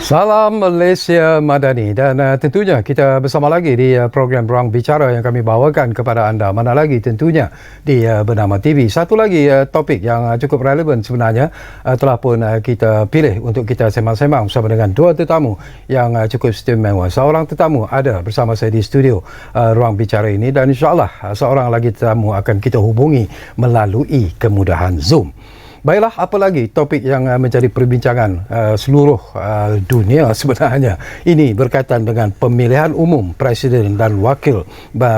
Salam Malaysia Madani dan tentunya kita bersama lagi di program Ruang Bicara yang kami bawakan kepada anda, mana lagi tentunya di Bernama TV. Satu lagi topik yang cukup relevan sebenarnya telah pun kita pilih untuk kita sembang-sembang bersama dengan dua tetamu yang cukup istimewa. Seorang tetamu ada bersama saya di studio Ruang Bicara ini dan insyaAllah seorang lagi tetamu akan kita hubungi melalui kemudahan Zoom. Baiklah, apa lagi topik yang menjadi perbincangan seluruh dunia sebenarnya. Ini berkaitan dengan pemilihan umum Presiden dan Wakil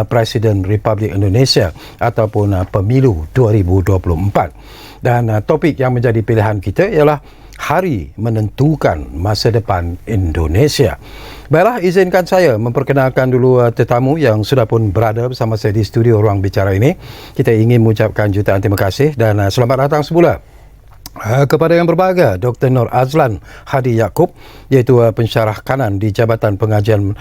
Presiden Republik Indonesia ataupun pemilu 2024. Dan topik yang menjadi pilihan kita ialah hari menentukan masa depan Indonesia. Baiklah, izinkan saya memperkenalkan dulu tetamu yang sudah pun berada bersama saya di studio Ruang Bicara ini. Kita ingin mengucapkan jutaan terima kasih dan selamat datang semula kepada yang berbahagia Dr. Nur Azlan Hadi Yaakob, iaitu pensyarah kanan di Jabatan Pengajian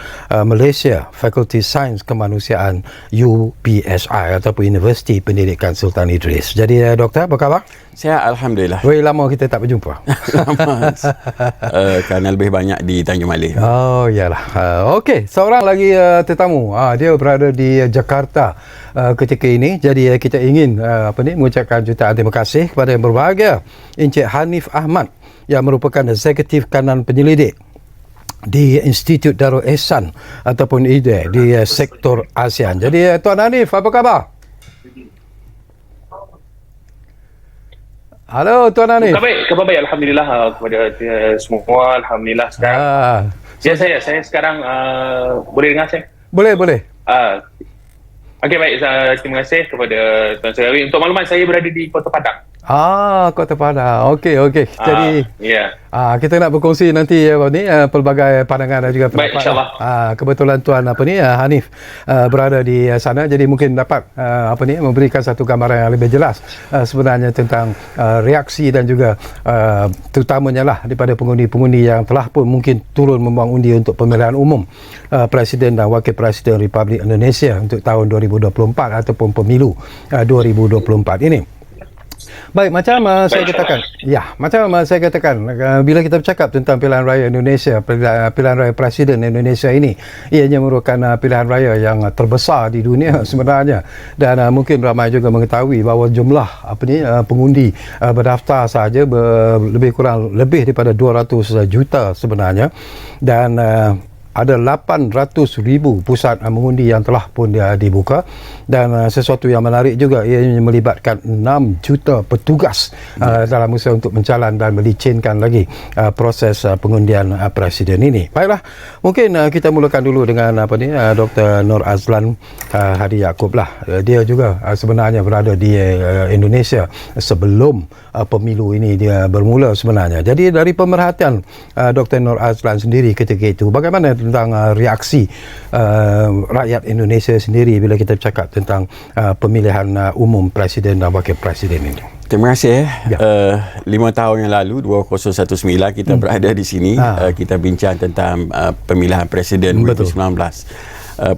Malaysia, Fakulti Sains Kemanusiaan UPSI ataupun Universiti Pendidikan Sultan Idris. Jadi doktor, apa khabar? Saya Alhamdulillah. Weh, lama kita tak berjumpa. Lama. Kerana lebih banyak di Tanjung Malih. Oh, iyalah. Okey, seorang lagi tetamu. Dia berada di Jakarta ketika ini. Jadi kita ingin mengucapkan jutaan terima kasih kepada yang berbahagia Encik Hanif Ahmad yang merupakan Eksekutif Kanan Penyelidik di Institut Darul Ehsan ataupun IDE di sektor ASEAN. Jadi Tuan Hanif, apa khabar? Halo Tuan Hanif. Khabar baik, Alhamdulillah kepada semua. Alhamdulillah sekarang. Saya sekarang boleh dengar saya? Boleh. Okey, baik. Terima kasih kepada Tuan Serawi. Untuk maklumat, saya berada di Kota Padang. Kota Padang. Okey. Jadi kita nak berkongsi nanti pelbagai pandangan dan juga pendapat. Baik, insyaAllah. Kebetulan Tuan Hanif berada di sana, jadi mungkin dapat memberikan satu gambaran yang lebih jelas sebenarnya tentang reaksi dan juga terutamanya lah daripada pengundi-pengundi yang telah pun mungkin turun membuang undi untuk pemilihan umum Presiden dan Wakil Presiden Republik Indonesia untuk tahun 2024 ataupun pemilu 2024 ini. Baik, macam saya katakan, bila kita bercakap tentang pilihan raya Indonesia, pilihan raya Presiden Indonesia ini, ianya merupakan pilihan raya yang terbesar di dunia sebenarnya, dan mungkin ramai juga mengetahui bahawa jumlah pengundi berdaftar sahaja lebih daripada 200 juta sebenarnya, dan ada 800,000 pusat mengundi yang telah pun dibuka, dan sesuatu yang menarik juga ianya melibatkan 6 juta petugas dalam usaha untuk mencalan dan melicinkan lagi proses pengundian presiden ini. Baiklah, mungkin kita mulakan dulu dengan Dr. Nur Azlan Hadi Yaakob lah. Dia juga sebenarnya berada di Indonesia sebelum pemilu ini dia bermula sebenarnya. Jadi dari pemerhatian Dr. Nur Azlan sendiri ketika itu, bagaimana tentang reaksi rakyat Indonesia sendiri bila kita bercakap tentang pemilihan umum Presiden dan Wakil Presiden ini? Terima kasih. 5 tahun yang lalu, 2019, kita berada di sini. Kita bincang tentang pemilihan Presiden 2019.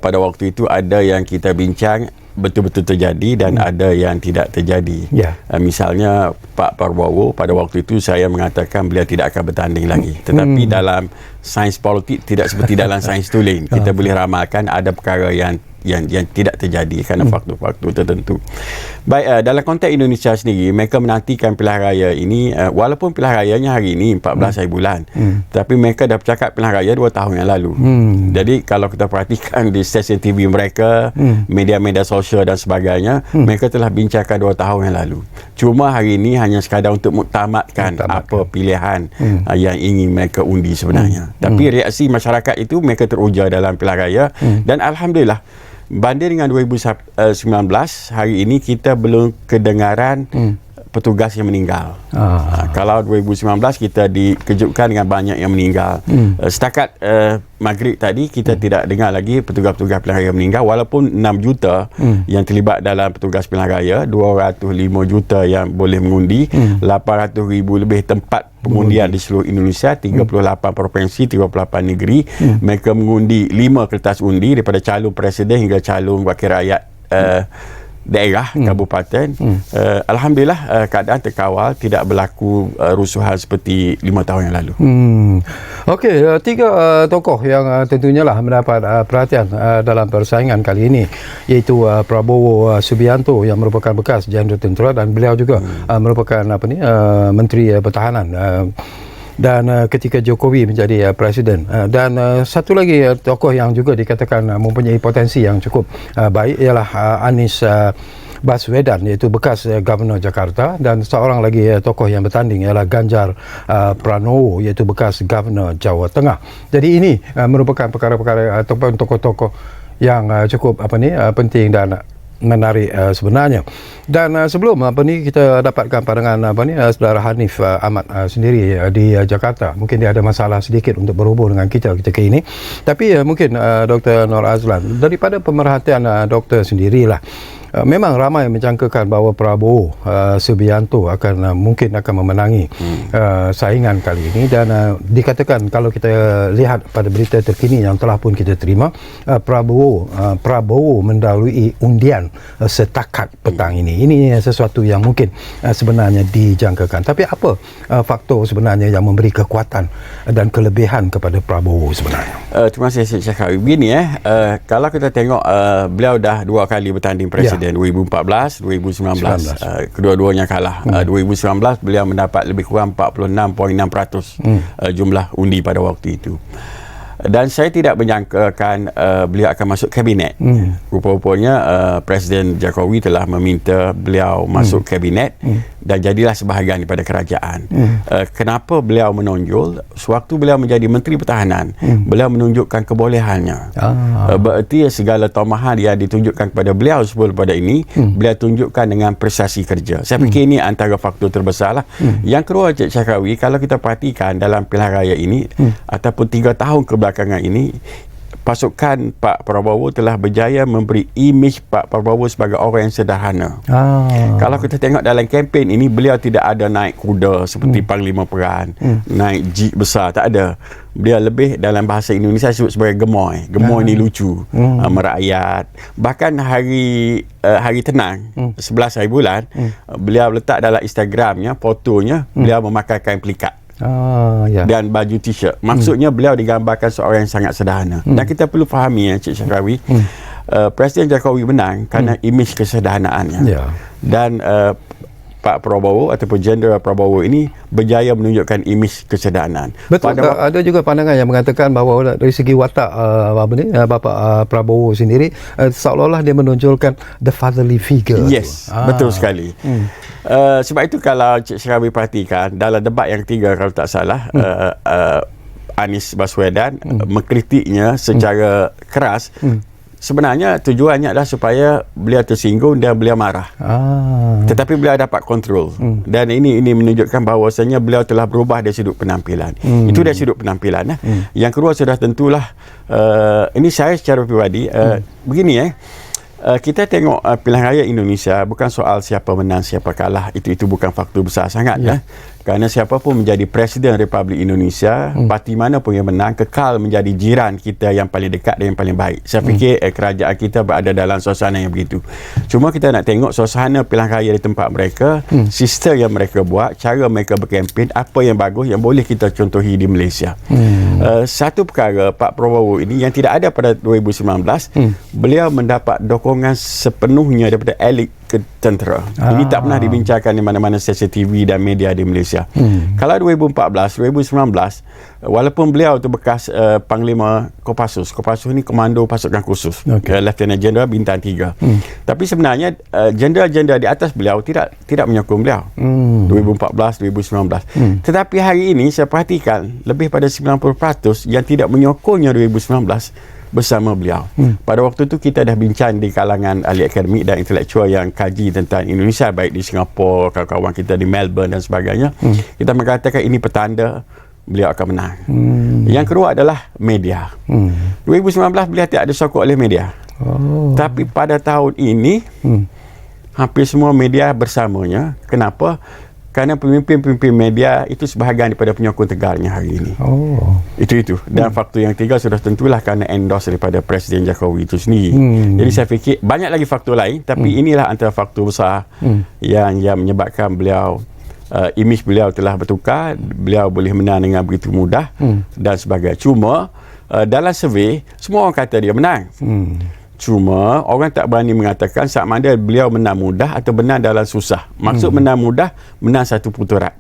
Pada waktu itu ada yang kita bincang betul-betul terjadi dan ada yang tidak terjadi. Misalnya Pak Prabowo, pada waktu itu saya mengatakan beliau tidak akan bertanding lagi. Tetapi dalam sains politik tidak seperti dalam sains tulen. Kita boleh ramalkan ada perkara yang tidak terjadi kerana faktor-faktor tertentu. Baik, dalam konteks Indonesia sendiri, mereka menantikan pilihan raya ini, walaupun pilihan rayanya hari ini 14 hari bulan, tapi mereka dah bercakap pilihan raya 2 tahun yang lalu. Jadi kalau kita perhatikan di stesen TV mereka, media-media sosial dan sebagainya, mereka telah bincangkan 2 tahun yang lalu. Cuma hari ini hanya sekadar untuk muktamadkan apa pilihan yang ingin mereka undi sebenarnya. Tapi reaksi masyarakat itu mereka terujar dalam pilihan raya, dan Alhamdulillah banding dengan 2019, hari ini kita belum kedengaran petugas yang meninggal. Kalau 2019 kita dikejutkan dengan banyak yang meninggal. Setakat maghrib tadi kita tidak dengar lagi petugas-petugas pilihan raya meninggal, walaupun 6 juta yang terlibat dalam petugas pilihan raya, 205 juta yang boleh mengundi, 800,000 lebih tempat pengundian di seluruh Indonesia, 38 provinsi, 38 negeri. Mereka mengundi 5 kertas undi daripada calon presiden hingga calon wakil rakyat daerah, kabupaten. Alhamdulillah keadaan terkawal, tidak berlaku rusuhan seperti 5 tahun yang lalu. Okey, 3 tokoh yang tentunya lah mendapat perhatian dalam persaingan kali ini, iaitu Prabowo Subianto yang merupakan bekas Jenderal Tentera dan beliau juga merupakan Menteri Pertahanan. Dan ketika Jokowi menjadi presiden, dan satu lagi tokoh yang juga dikatakan mempunyai potensi yang cukup baik ialah Anies Baswedan, iaitu bekas Gubernur Jakarta, dan seorang lagi tokoh yang bertanding ialah Ganjar Pranowo, iaitu bekas Gubernur Jawa Tengah. Jadi ini merupakan perkara-perkara ataupun tokoh-tokoh yang cukup penting dan menarik sebenarnya. Dan sebelum kita dapatkan pandangan saudara Hanif Ahmad sendiri di Jakarta. Mungkin dia ada masalah sedikit untuk berhubung dengan kita ketika ini. Tapi mungkin Dr. Nur Azlan, daripada pemerhatian doktor sendirilah, memang ramai mencangkakan bahawa Prabowo Subianto mungkin akan memenangi saingan kali ini, dan dikatakan kalau kita lihat pada berita terkini yang telah pun kita terima, Prabowo mendahului undian setakat petang ini. Ini sesuatu yang mungkin sebenarnya dijangkakan. Tapi apa faktor sebenarnya yang memberi kekuatan dan kelebihan kepada Prabowo sebenarnya? Terima kasih Syed Syahkawi. Begini kalau kita tengok beliau dah 2 kali bertanding presiden, 2014, 2019. Kedua-duanya kalah. 2019 beliau mendapat lebih kurang 46.6% jumlah undi pada waktu itu. Dan saya tidak menyangkakan beliau akan masuk kabinet. Rupa-rupanya Presiden Jokowi telah meminta beliau masuk kabinet dan jadilah sebahagian daripada kerajaan. Kenapa beliau menonjol? Sewaktu beliau menjadi Menteri Pertahanan, beliau menunjukkan kebolehannya. Berarti segala tomahan yang ditunjukkan kepada beliau sebelum pada ini, beliau tunjukkan dengan prestasi kerja. Saya fikir ini antara faktor terbesar lah. Yang kedua, Cik Syahkawi, kalau kita perhatikan dalam pilihan raya ini ataupun 3 tahun kebelakangan ini, pasukan Pak Prabowo telah berjaya memberi imej Pak Prabowo sebagai orang yang sederhana. Kalau kita tengok dalam kempen ini, beliau tidak ada naik kuda seperti Panglima Perang, naik jeep besar, tak ada. Beliau lebih dalam bahasa Indonesia sebut sebagai gemoy. Gemoy ni lucu, merakyat. Bahkan hari tenang 11 hari bulan, beliau letak dalam Instagramnya fotonya beliau memakai kain pelikat dan baju t-shirt. Maksudnya beliau digambarkan seorang yang sangat sederhana. Dan kita perlu fahami Cik Syahkawi, Presiden Jokowi menang kerana imej kesederhanaannya. Dan Pak Prabowo ataupun Jenderal Prabowo ini berjaya menunjukkan imej kesederhanaan. Betul. Ada juga pandangan yang mengatakan bahawa dari segi watak Bapak Prabowo sendiri, seolah-olah dia menonjolkan the fatherly figure. Yes, betul sekali. Sebab itu kalau Cik Syahkawi perhatikan dalam debat yang ketiga kalau tak salah, Anies Baswedan mengkritiknya secara keras. Sebenarnya tujuannya adalah supaya beliau tersinggung dan beliau marah. Tetapi beliau dapat kontrol. Dan ini menunjukkan bahawasanya beliau telah berubah dari sudut penampilan. Itu dari sudut penampilan. Yang kedua sudah tentulah, ini saya secara pribadi, begini kita tengok pilihan raya Indonesia bukan soal siapa menang siapa kalah, itu bukan faktor besar sangat kerana siapa pun menjadi Presiden Republik Indonesia, parti mana pun yang menang kekal menjadi jiran kita yang paling dekat dan yang paling baik. Saya fikir kerajaan kita berada dalam suasana yang begitu. Cuma kita nak tengok suasana pilihan raya di tempat mereka, sistem yang mereka buat, cara mereka berkempen, apa yang bagus yang boleh kita contohi di Malaysia. Satu perkara, Pak Prabowo ini yang tidak ada pada 2019, beliau mendapat dukungan sepenuhnya daripada elit tentera. Ini tak pernah dibincangkan di mana-mana stesen TV dan media di Malaysia. Kalau 2014, 2019, walaupun beliau tu bekas Panglima Kopassus. Kopassus ni komando pasukan khusus, Lieutenant General bintang 3. Tapi sebenarnya jenderal-jenderal di atas beliau tidak menyokong beliau 2014, 2019. Tetapi hari ini saya perhatikan lebih pada 90% yang tidak menyokongnya 2019 bersama beliau. Pada waktu itu kita dah bincang di kalangan ahli akademik dan intelektual yang kaji tentang Indonesia, baik di Singapura, kawan-kawan kita di Melbourne dan sebagainya. Kita mengatakan ini petanda beliau akan menang. Yang kedua adalah media. 2019 beliau tidak disokong oleh media. Tapi pada tahun ini hampir semua media bersamanya. Kenapa? Kerana pemimpin-pemimpin media itu sebahagian daripada penyokong Tegarnya hari ini. Itu. Dan faktor yang ketiga sudah tentulah kerana endorse daripada Presiden Jokowi itu sendiri. Jadi saya fikir banyak lagi faktor lain, tapi inilah antara faktor besar yang menyebabkan beliau imej beliau telah bertukar, beliau boleh menang dengan begitu mudah dan sebagainya. Cuma dalam survey semua orang kata dia menang. Cuma orang tak berani mengatakan sama ada beliau menang mudah atau menang dalam susah. Maksud menang mudah, menang satu putaran.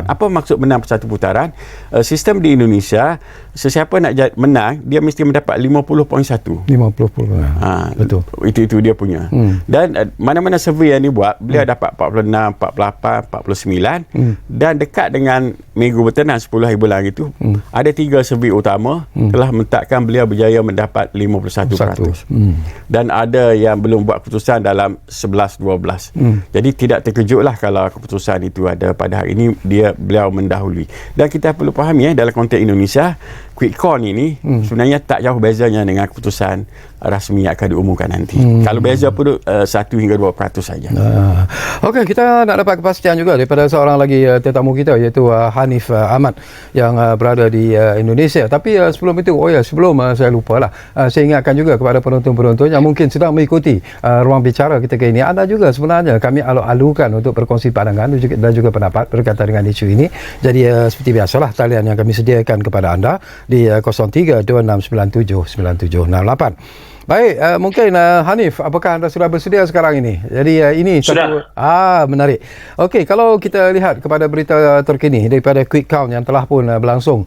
Apa maksud menang satu putaran? Sistem di Indonesia, sesiapa nak menang, dia mesti mendapat 50.1. 50%. Betul. Itu dia punya. Dan mana-mana survey yang dibuat, beliau dapat 46, 48, 49 dan dekat dengan minggu bertenang 10 hari bulan itu, ada 3 survey utama telah menetapkan beliau berjaya mendapat 51%. Dan ada yang belum buat keputusan dalam 11-12. Jadi tidak terkejutlah kalau keputusan itu ada pada hari ini, beliau mendahului. Dan kita perlu fahami dalam konteks Indonesia, quick count ini sebenarnya tak jauh bezanya dengan keputusan rasmi yang akan diumumkan nanti. Kalau beza pun 1 hingga 2% saja. Okey, kita nak dapat kepastian juga daripada seorang lagi tetamu kita, iaitu Hanif Ahmad yang berada di Indonesia. Tapi sebelum itu, saya lupalah, saya ingatkan juga kepada penonton-penonton yang mungkin sedang mengikuti ruang bicara kita kali ini. Anda juga sebenarnya kami alu-alukan untuk berkongsi pandangan dan juga pendapat berkaitan dengan isu ini. Jadi seperti biasalah, talian yang kami sediakan kepada anda di 0326979768. Baik, mungkin Hanif, apakah anda sudah bersedia sekarang ini? Jadi ini sudah. Menarik. Okey, kalau kita lihat kepada berita terkini daripada quick count yang telah pun berlangsung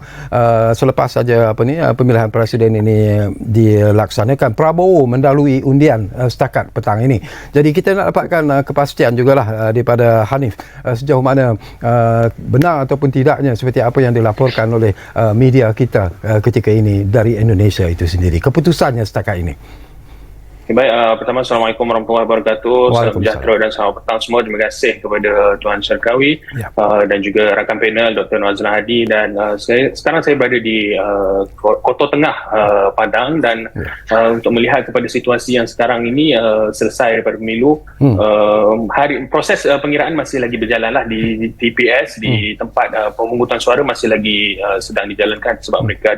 selepas saja pemilihan presiden ini dilaksanakan, Prabowo mendahului undian setakat petang ini. Jadi kita nak dapatkan kepastian jugalah daripada Hanif sejauh mana benar ataupun tidaknya seperti apa yang dilaporkan oleh media kita ketika ini dari Indonesia itu sendiri. Keputusannya setakat ini. Baik, pertama Assalamualaikum warahmatullahi wabarakatuh. Salam sejahtera dan selamat petang semua. Terima kasih kepada Tuan Syarkawi dan juga rakan panel Dr. Noazlan Hadi, dan sekarang saya berada di Kota Tengah Padang, dan untuk melihat kepada situasi yang sekarang ini selesai daripada pemilu. Proses pengiraan masih lagi berjalanlah di TPS, di tempat pemungutan suara masih lagi sedang dijalankan sebab mereka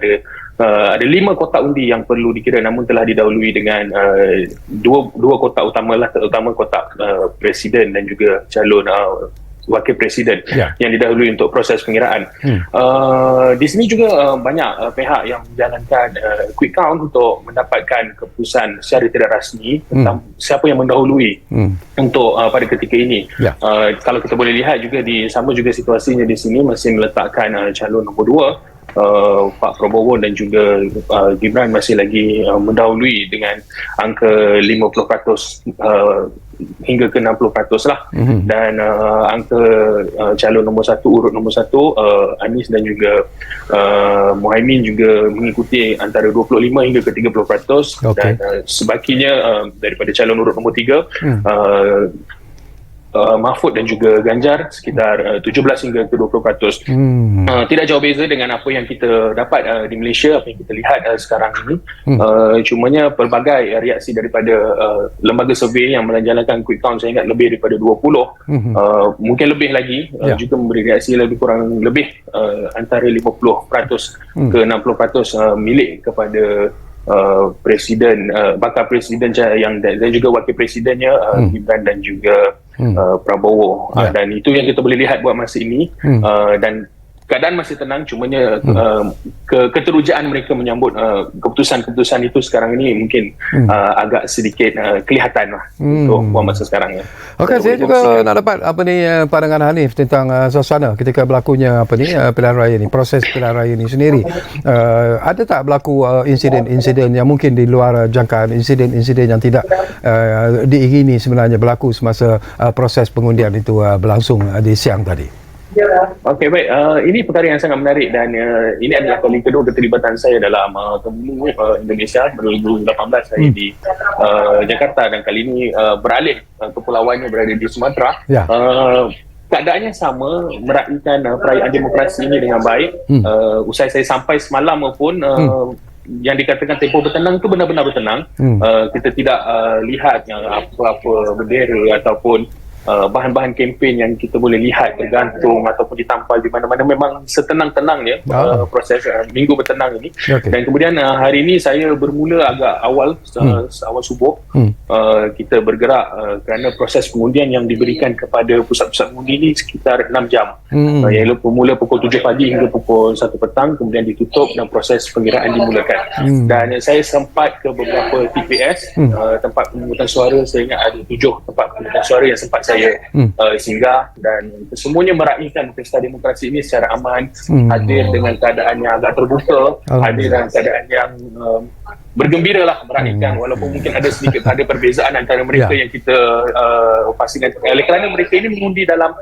ada 5 kotak undi yang perlu dikira, namun telah didahului dengan dua kotak utamalah, terutama kotak presiden dan juga calon wakil presiden yang didahului untuk proses pengiraan. Di sini juga banyak pihak yang menjalankan quick count untuk mendapatkan keputusan secara tidak rasmi tentang siapa yang mendahului untuk pada ketika ini. Kalau kita boleh lihat juga sama juga situasinya di sini masih meletakkan calon nombor 2 Pak Prabowo dan juga Gibran masih lagi mendahului dengan angka 50% hingga ke 60% lah. Dan angka calon nombor 1, urut nombor 1, Anies dan juga Muhaimin juga mengikuti antara 25 hingga ke 30%. Dan sebahagiannya daripada calon urut nombor 3, Mahfud dan juga Ganjar sekitar 17 hingga ke 20%. Tidak jauh beza dengan apa yang kita dapat di Malaysia, apa yang kita lihat sekarang ini. Cumanya pelbagai reaksi daripada lembaga survey yang menjalankan quick count, saya ingat lebih daripada 20, mungkin lebih lagi, juga memberi reaksi lebih kurang lebih antara 50% ke 60% milik kepada presiden, bakal presiden yang dan juga wakil presidennya Gibran dan juga Prabowo. Dan itu yang kita boleh lihat buat masa ini. Dan keadaan masih tenang, cumanya keterujaan mereka menyambut keputusan-keputusan itu sekarang ini mungkin agak sedikit kelihatan lah untuk buat masa sekarang. Okey, saya juga nak dapat pandangan Hanif tentang suasana ketika berlakunya pilihan raya ni, proses pilihan raya ni sendiri. Ada tak berlaku insiden-insiden yang mungkin di luar jangkaan, insiden-insiden yang tidak diingini sebenarnya berlaku semasa proses pengundian itu berlangsung di siang tadi? Okey, baik. Ini perkara yang sangat menarik, dan ini adalah kali kedua keterlibatan saya dalam pemilu Indonesia. 2018 saya di Jakarta, dan kali ini beralih kepulauannya berada di Sumatera. Keadaannya sama, meraihkan perayaan demokrasi ini dengan baik. Usai saya sampai semalam pun yang dikatakan tempoh bertenang itu benar-benar bertenang. Kita tidak lihat apa-apa bendera ataupun bahan-bahan kempen yang kita boleh lihat tergantung ataupun ditampal di mana-mana, memang setenang-tenangnya proses minggu bertenang ini. Dan kemudian hari ini saya bermula agak awal, awal subuh. Kita bergerak kerana proses pengundian yang diberikan kepada pusat-pusat mengundi ini sekitar 6 jam. Iaitu bermula pukul 7 pagi hingga pukul 1 petang, kemudian ditutup dan proses pengiraan dimulakan. Dan saya sempat ke beberapa TPS, tempat pemungutan suara. Saya ingat ada 7 tempat pemungutan suara yang sempat saya singgah, dan semuanya meraihkan pesta demokrasi ini secara aman, hadir dengan keadaan yang agak terbuka, hadir dalam keadaan yang bergembira lah meraihkan, walaupun mungkin ada sedikit ada perbezaan antara mereka yang kita pastikan oleh kerana mereka ini mengundi dalam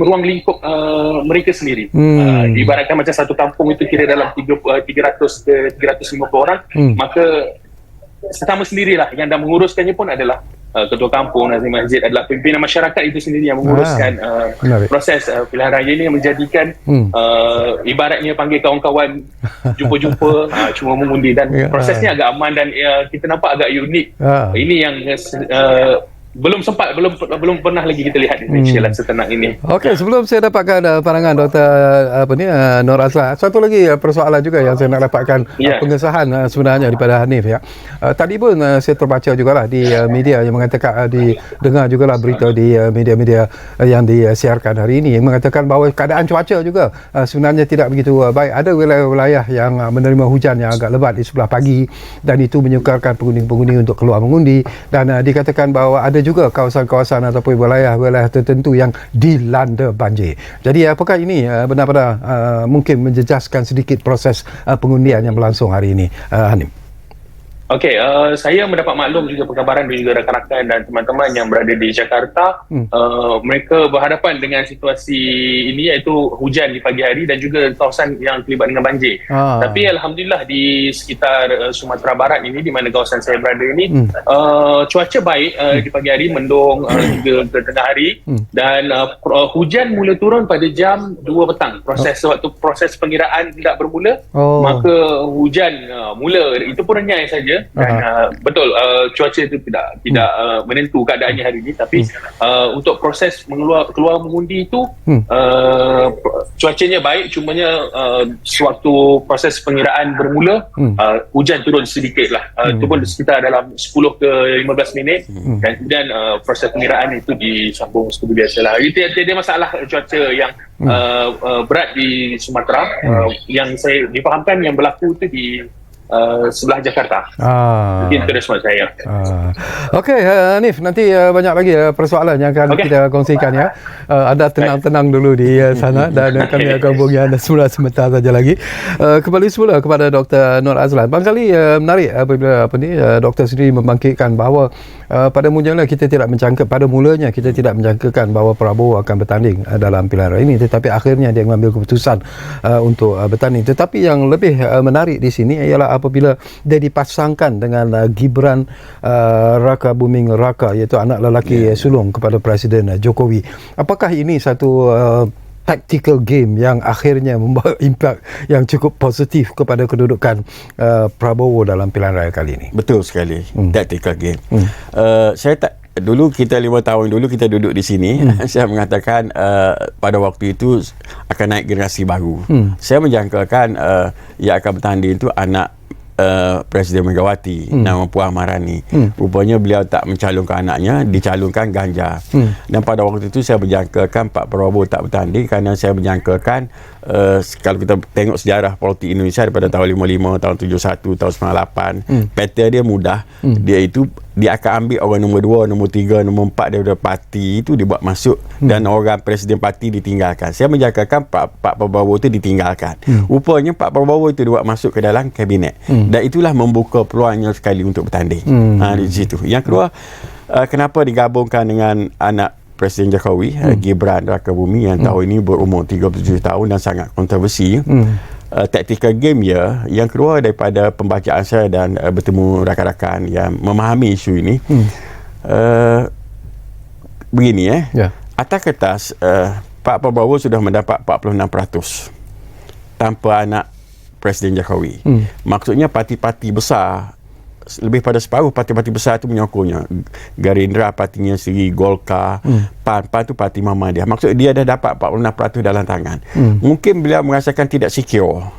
ruang lingkup mereka sendiri. Ibaratkan macam satu kampung itu kira dalam 300 ke 350 orang, maka sesama sendirilah yang dah menguruskannya pun adalah ketua kampung, nazim masjid, adalah pimpinan masyarakat itu sendiri yang menguruskan proses pilihan raya ini, yang menjadikan ibaratnya panggil kawan-kawan jumpa-jumpa, cuma mengundi, dan prosesnya agak aman dan kita nampak agak unik. Ini yang belum pernah lagi kita lihat di Malaysia lah setenang ini. Okey, sebelum saya dapatkan pandangan Dr. Nur Azlan, satu lagi persoalan juga yang saya nak dapatkan pengesahan sebenarnya daripada Hanif ya. Tadi pun saya terbaca jugalah di media yang mengatakan, dengar jugalah berita di media-media yang disiarkan hari ini yang mengatakan bahawa keadaan cuaca juga sebenarnya tidak begitu baik. Ada wilayah-wilayah yang menerima hujan yang agak lebat di sebelah pagi, dan itu menyukarkan pengundi-pengundi untuk keluar mengundi, dan dikatakan bahawa ada juga kawasan-kawasan ataupun wilayah-wilayah tertentu yang dilanda banjir. Jadi apakah ini benar-benar mungkin menjejaskan sedikit proses pengundian yang berlangsung hari ini, Hanif? Okey, saya mendapat maklum juga perkabaran dan juga rakan-rakan dan teman-teman yang berada di Jakarta, mereka berhadapan dengan situasi ini, iaitu hujan di pagi hari dan juga kawasan yang terlibat dengan banjir. Tapi alhamdulillah di sekitar Sumatera Barat ini, di mana kawasan saya berada ini, cuaca baik di pagi hari, mendung juga ke tengah hari, dan hujan mula turun pada jam 2 petang. Waktu proses pengiraan tidak bermula, maka hujan mula, itu pun renyai saja. Dan betul cuaca itu tidak menentu keadaannya hari ini, tapi untuk proses keluar mengundi itu cuacanya baik, cumanya sewaktu proses pengiraan bermula hujan turun sedikit lah, itu pun sekitar dalam 10 ke 15 minit, dan kemudian proses pengiraan itu disambung seperti biasa lah. Tiada masalah cuaca yang berat di Sumatera. Yang saya difahamkan yang berlaku itu di sebelah Jakarta. Mungkin itu respon saya. Okey, Hanif, nanti banyak lagi persoalan yang akan kita kongsikan ya. Anda tenang-tenang dulu di sana, dan kami akan hubungi anda semula sebentar saja lagi. Kembali semula kepada Dr. Nur Azlan. Barangkali menarik apabila doktor sendiri membangkitkan bahawa pada mulanya kita tidak mencangkakan bahawa Prabowo akan bertanding dalam pilihan raya ini, tetapi akhirnya dia mengambil keputusan untuk bertanding. Tetapi yang lebih menarik di sini ialah apabila dia dipasangkan dengan Gibran Raka Buming Raka, iaitu anak lelaki sulung kepada Presiden Jokowi. Apakah ini satu tactical game yang akhirnya membawa impak yang cukup positif kepada kedudukan Prabowo dalam pilihan raya kali ini? Betul sekali, tactical game. Saya tak dulu, kita 5 tahun dulu kita duduk di sini, saya mengatakan pada waktu itu akan naik generasi baru. Saya menjangkakan yang akan bertanding itu anak Presiden Megawati, nama Puan Maharani. Rupanya beliau tak mencalonkan anaknya, dicalonkan Ganjar. Dan pada waktu itu saya menjangkakan Pak Prabowo tak bertanding, kerana saya menjangkakan kalau kita tengok sejarah politik Indonesia daripada tahun 55, tahun 71, tahun 98, pattern dia mudah. Dia akan ambil orang nombor 2, nombor 3, nombor 4 daripada parti itu dibuat masuk, dan orang presiden parti ditinggalkan. Saya menjangkakan Pak Prabowo itu ditinggalkan. Rupanya Pak Prabowo itu dibuat masuk ke dalam kabinet. Dan itulah membuka peluangnya sekali untuk bertanding. Di situ. Yang kedua, kenapa digabungkan dengan anak Presiden Jokowi, Gibran Raka Buming, yang tahun ini berumur 37 tahun dan sangat kontroversi. Tactical game ya. Yang kedua, daripada pembacaan saya dan bertemu rakan-rakan yang memahami isu ini, begini atas kertas Pak Prabowo sudah mendapat 46% tanpa anak Presiden Jokowi. Maksudnya parti-parti besar lebih pada separuh parti-parti besar tu menyokongnya. Gerindra partinya sendiri, Golkar, PAN tu parti mama dia. Maksud dia dah dapat 46% dalam tangan. Mungkin beliau merasakan tidak secure.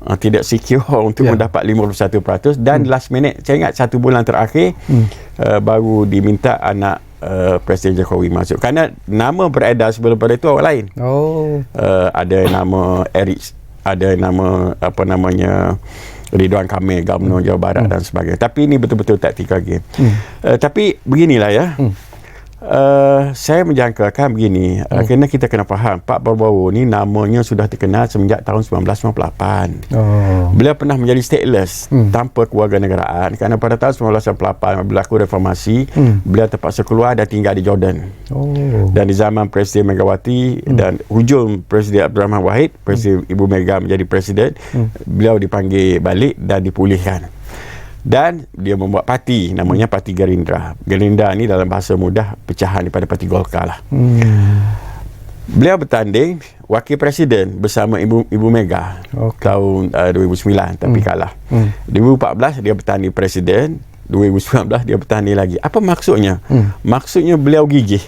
Tidak secure untuk mendapat 51%, dan last minute, saya ingat 1 bulan terakhir baru diminta anak Presiden Jokowi masuk. Kerana nama beredar sebelum pada itu orang lain. Ada nama Eric, ada nama apa namanya Ridwan Kamil, Gubernur Jawa Barat dan sebagainya. Tapi ini betul-betul taktikal game. Tapi beginilah ya. Saya menjangkakan begini, kerana kita kena faham Pak Prabowo ni namanya sudah terkenal semenjak tahun 1998. Beliau pernah menjadi stateless tanpa kewarganegaraan, kerana pada tahun 1998 berlaku reformasi, beliau terpaksa keluar dan tinggal di Jordan. Dan di zaman Presiden Megawati dan hujung Presiden Abdul Rahman Wahid, Presiden Ibu Mega menjadi presiden, beliau dipanggil balik dan dipulihkan. Dan dia membuat parti, namanya Parti Gerindra. Gerindra ni dalam bahasa mudah pecahan daripada Parti Golkar lah. Beliau bertanding wakil presiden bersama Ibu Mega tahun 2009, tapi kalah. 2014 dia bertanding presiden, 2019 dia bertanding lagi. Apa maksudnya? Maksudnya beliau gigih.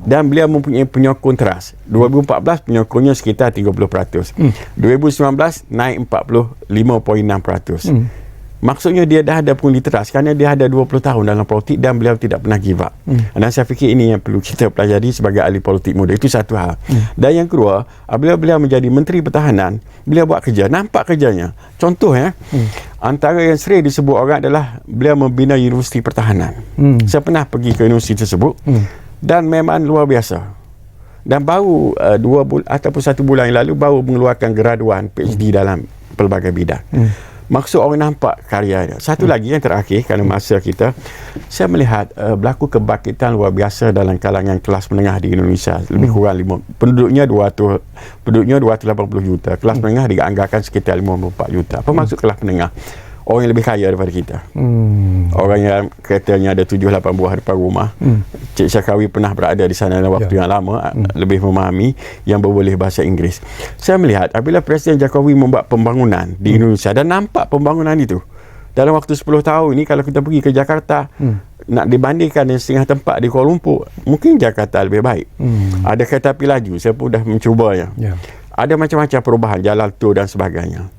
Dan beliau mempunyai penyokong teras. 2014 penyokongnya sekitar 30%. 2019 naik 45.6%. Maksudnya dia dah ada pengundi teras, kerana dia ada 20 tahun dalam politik dan beliau tidak pernah give up. Dan saya fikir ini yang perlu kita pelajari sebagai ahli politik muda. Itu satu hal. Dan yang kedua, apabila beliau menjadi Menteri Pertahanan, beliau buat kerja, nampak kerjanya. Contoh antara yang sering disebut orang adalah beliau membina Universiti Pertahanan. Saya pernah pergi ke universiti tersebut. Dan memang luar biasa. Dan baru 2 bulan ataupun 1 bulan yang lalu baru mengeluarkan graduan PhD dalam pelbagai bidang. Maksud orang nampak karya dia. Satu lagi yang terakhir, kerana masa kita, saya melihat berlaku kebangkitan luar biasa dalam kalangan kelas menengah di Indonesia. Lebih kurang penduduknya 280 juta. Kelas menengah dianggarkan sekitar 54 juta. Apa maksud kelas menengah? Orang yang lebih kaya daripada kita. Orang yang katanya ada 7-8 buah depan rumah. Cik Syakawi pernah berada di sana dalam waktu yang lama, lebih memahami, yang boleh bahasa Inggeris. Saya melihat apabila Presiden Jokowi membuat pembangunan di Indonesia, dan nampak pembangunan itu dalam waktu 10 tahun ini, kalau kita pergi ke Jakarta, nak dibandingkan dengan setengah tempat di Kuala Lumpur, mungkin Jakarta lebih baik. Ada kereta api laju, saya pun dah mencubanya. Ada macam-macam perubahan, jalan tol dan sebagainya.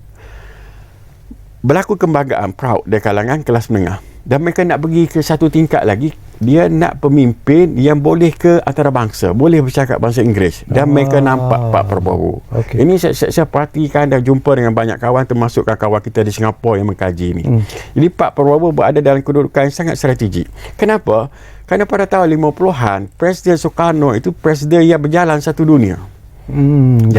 Berlaku kebanggaan, proud dari kalangan kelas menengah. Dan mereka nak pergi ke satu tingkat lagi. Dia nak pemimpin yang boleh ke antarabangsa, boleh bercakap bahasa Inggeris. Dan mereka nampak Pak Prabowo. Ini saya perhatikan dan jumpa dengan banyak kawan, termasuk kawan kita di Singapura yang mengkaji ini. Jadi Pak Prabowo berada dalam kedudukan yang sangat strategik. Kenapa? Kerana pada tahun 50-an, Presiden Soekarno itu presiden yang berjalan satu dunia.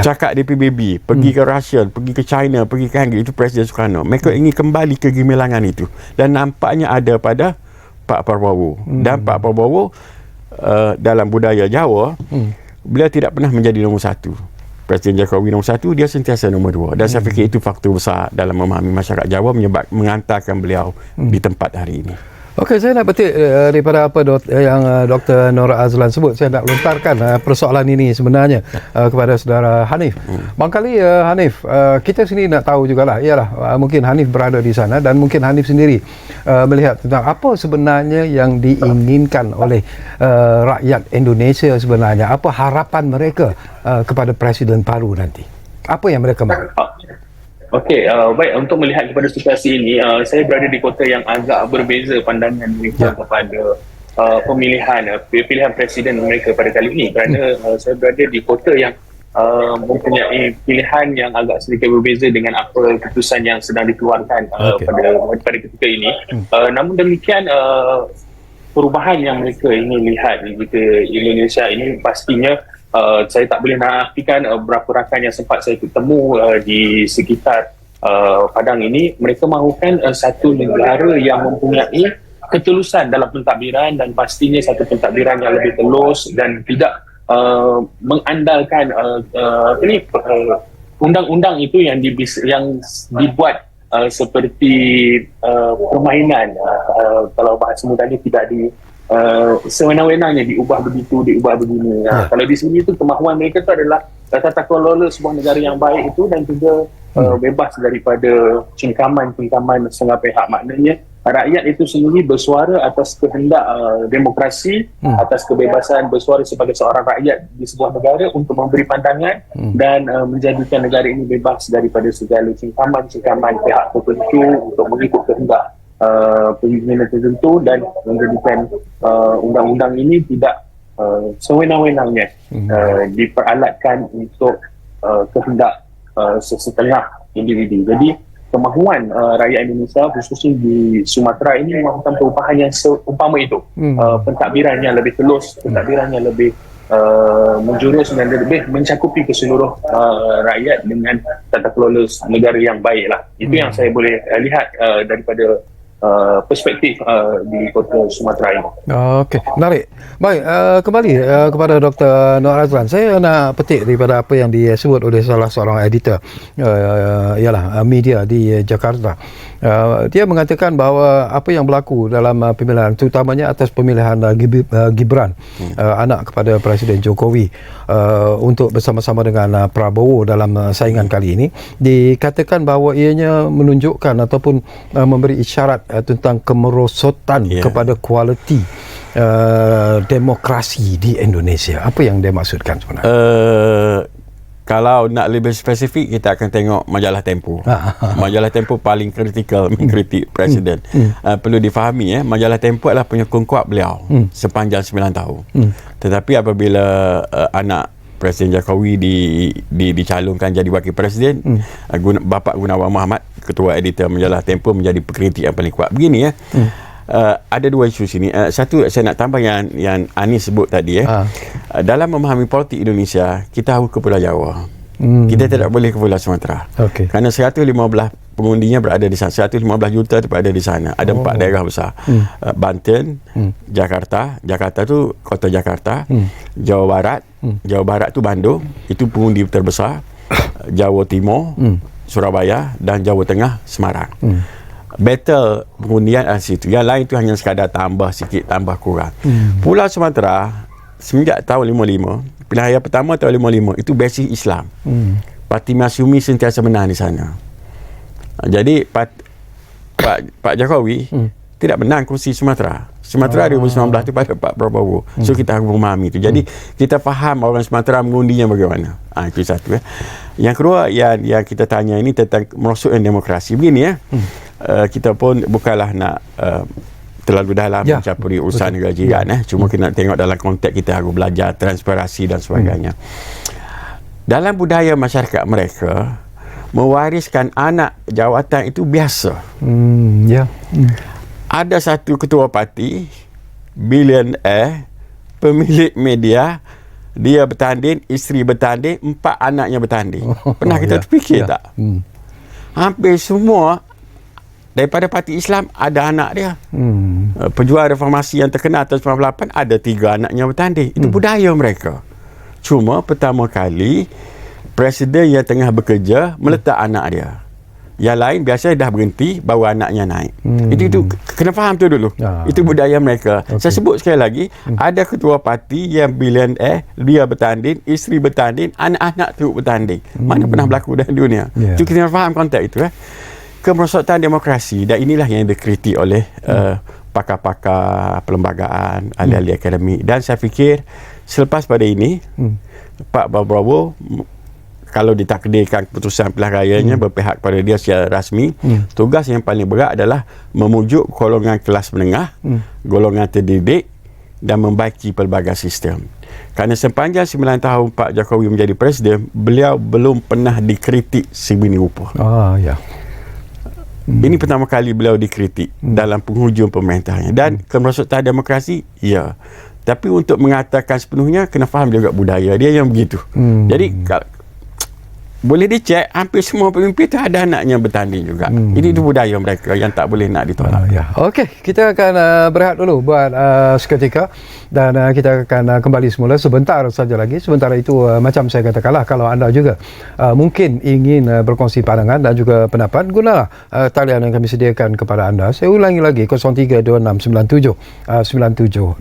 Cakap di PBB, pergi ke Rusia, pergi ke China, pergi ke Inggris, itu Presiden Soekarno. Mereka ingin kembali ke gemilangan itu, dan nampaknya ada pada Pak Prabowo. Dan Pak Prabowo dalam budaya Jawa, beliau tidak pernah menjadi nombor 1. Presiden Jokowi nombor 1, dia sentiasa nombor 2. Dan saya fikir itu faktor besar dalam memahami masyarakat Jawa, mengantarkan beliau di tempat hari ini. Okey, saya nak petik daripada apa yang Dr. Nor Azlan sebut. Saya nak lontarkan persoalan ini sebenarnya kepada saudara Hanif. Barangkali Hanif, kita sini nak tahu jugalah, ialah mungkin Hanif berada di sana dan mungkin Hanif sendiri melihat tentang apa sebenarnya yang diinginkan oleh rakyat Indonesia sebenarnya. Apa harapan mereka kepada Presiden baru nanti? Apa yang mereka mahu? Okey, baik, untuk melihat kepada situasi ini, saya berada di kota yang agak berbeza pandangan mereka kepada pilihan presiden mereka pada kali ini, kerana saya berada di kota yang mempunyai pilihan yang agak sedikit berbeza dengan apa keputusan yang sedang dikeluarkan pada ketika ini. Namun demikian, perubahan yang mereka ingin lihat di Indonesia ini pastinya saya tak boleh nafikan berapa rakan yang sempat saya ketemu di sekitar Padang ini, mereka mahukan satu negara yang mempunyai ketulusan dalam pentadbiran, dan pastinya satu pentadbiran yang lebih telus dan tidak mengandalkan undang-undang itu yang dibuat seperti permainan, kalau bahasa mudahnya tidak sewenang-wenangnya diubah begitu, diubah begini. Kalau di sini tu kemahuan mereka tu adalah tata kelola sebuah negara yang baik itu, dan juga bebas daripada cengkaman-cengkaman setengah pihak. Maknanya rakyat itu sendiri bersuara atas kehendak demokrasi, atas kebebasan bersuara sebagai seorang rakyat di sebuah negara untuk memberi pandangan dan menjadikan negara ini bebas daripada segala cengkaman-cengkaman pihak tertentu untuk mengikut kehendak pimpinan tertentu, dan menjadikan undang-undang ini tidak sewenang-wenangnya diperalatkan untuk kehendak sesetengah individu. Jadi kemahuan rakyat Indonesia khususnya di Sumatera ini memahukan perubahan yang seumpama itu, pentadbiran yang lebih telus, pentadbiran yang lebih menjurus dan lebih mencakupi keseluruh rakyat dengan tata kelola negara yang baiklah. Itu yang saya boleh lihat daripada perspektif di kota Sumatera ini. Okey, menarik. Baik, kembali kepada Dr. Nur Azlan. Saya nak petik daripada apa yang disebut oleh salah seorang editor ialah media di Jakarta. Dia mengatakan bahawa apa yang berlaku dalam pemilihan, terutamanya atas pemilihan Gibran, anak kepada Presiden Jokowi, untuk bersama-sama dengan Prabowo dalam saingan kali ini, dikatakan bahawa ianya menunjukkan ataupun memberi isyarat tentang kemerosotan kepada kualiti demokrasi di Indonesia. Apa yang dia maksudkan sebenarnya? Kalau nak lebih spesifik, kita akan tengok majalah Tempo. Majalah Tempo paling kritikal mengkritik Presiden. Perlu difahami, majalah Tempo adalah penyokong kuat beliau sepanjang 9 tahun. Tetapi apabila anak Presiden Jokowi dicalonkan jadi wakil presiden, Bapak Gunawan Muhammad, ketua editor majalah Tempo, menjadi pengkritik yang paling kuat. Begini ada dua isu sini. Satu, saya nak tambah yang Anis sebut tadi. Dalam memahami politik Indonesia, kita harus ke Pulau Jawa. Kita tidak boleh ke Pulau Sumatera. Kerana 115 pengundinya berada di sana. 115 juta berada di sana. Ada 4 daerah besar. Banten, Jakarta. Jakarta tu kota Jakarta. Jawa Barat. Jawa Barat tu Bandung. Itu pengundi terbesar. Jawa Timur, Surabaya, dan Jawa Tengah, Semarang. Battle pengundian situ. Yang lain tu hanya sekadar tambah sikit, tambah kurang. Pulau Sumatera semenjak tahun 55, pilihan raya pertama tahun 55, itu basis Islam. Parti Masyumi sentiasa menang di sana. Jadi Pak Jokowi tidak menang kursi Sumatera. Sumatera 2019 itu pada Pak Prabowo. So kita harus memahami itu. Jadi kita faham orang Sumatera mengundinya bagaimana. Itu satu. Yang kedua yang kita tanya ini tentang merosotnya demokrasi. Begini kita pun bukanlah nak terlalu dalam mencampuri urusan negara jiran. Cuma kita nak tengok dalam konteks kita harus belajar transparansi dan sebagainya. Dalam budaya masyarakat mereka, mewariskan anak jawatan itu biasa. Ada satu ketua parti, billionaire, pemilik media, dia bertanding, isteri bertanding, 4 anaknya bertanding. Pernah kita terfikir tak? Hampir semua daripada parti Islam ada anak dia. Pejuang reformasi yang terkenal tahun 98 ada 3 anaknya bertanding. Itu budaya mereka. Cuma pertama kali presiden yang tengah bekerja meletak anak dia. Yang lain biasa dah berhenti, baru anaknya naik. Itu kena faham tu dulu. Itu budaya mereka. Saya sebut sekali lagi, ada ketua parti yang billionaire, dia bertanding, isteri bertanding, anak-anak tu bertanding. Mana pernah berlaku dalam dunia. Itu kita faham konteks itu. Kemerosotan demokrasi, dan inilah yang dikritik oleh pakar-pakar perlembagaan, ahli-ahli akademik. Dan saya fikir selepas pada ini Pak Prabowo, kalau ditakdirkan keputusan pilihan rayanya berpihak kepada dia secara rasmi, tugas yang paling berat adalah memujuk golongan kelas menengah, golongan terdidik, dan membaiki pelbagai sistem. Kerana sepanjang 9 tahun Pak Jokowi menjadi presiden, beliau belum pernah dikritik sebegini rupa. Ini pertama kali beliau dikritik dalam penghujung pemerintahnya. Dan kemerosotan demokrasi, tapi untuk mengatakan sepenuhnya, kena faham juga budaya dia yang begitu. Jadi boleh dicek, hampir semua pemimpin itu ada anaknya bertanding juga. Ini itu budaya mereka yang tak boleh nak ditolak. Okey, kita akan berehat dulu buat seketika, dan kita akan kembali semula sebentar saja lagi. Sementara itu, macam saya katakanlah, kalau anda juga mungkin ingin berkongsi pandangan dan juga pendapat, gunalah talian yang kami sediakan kepada anda. Saya ulangi lagi, 0326979768.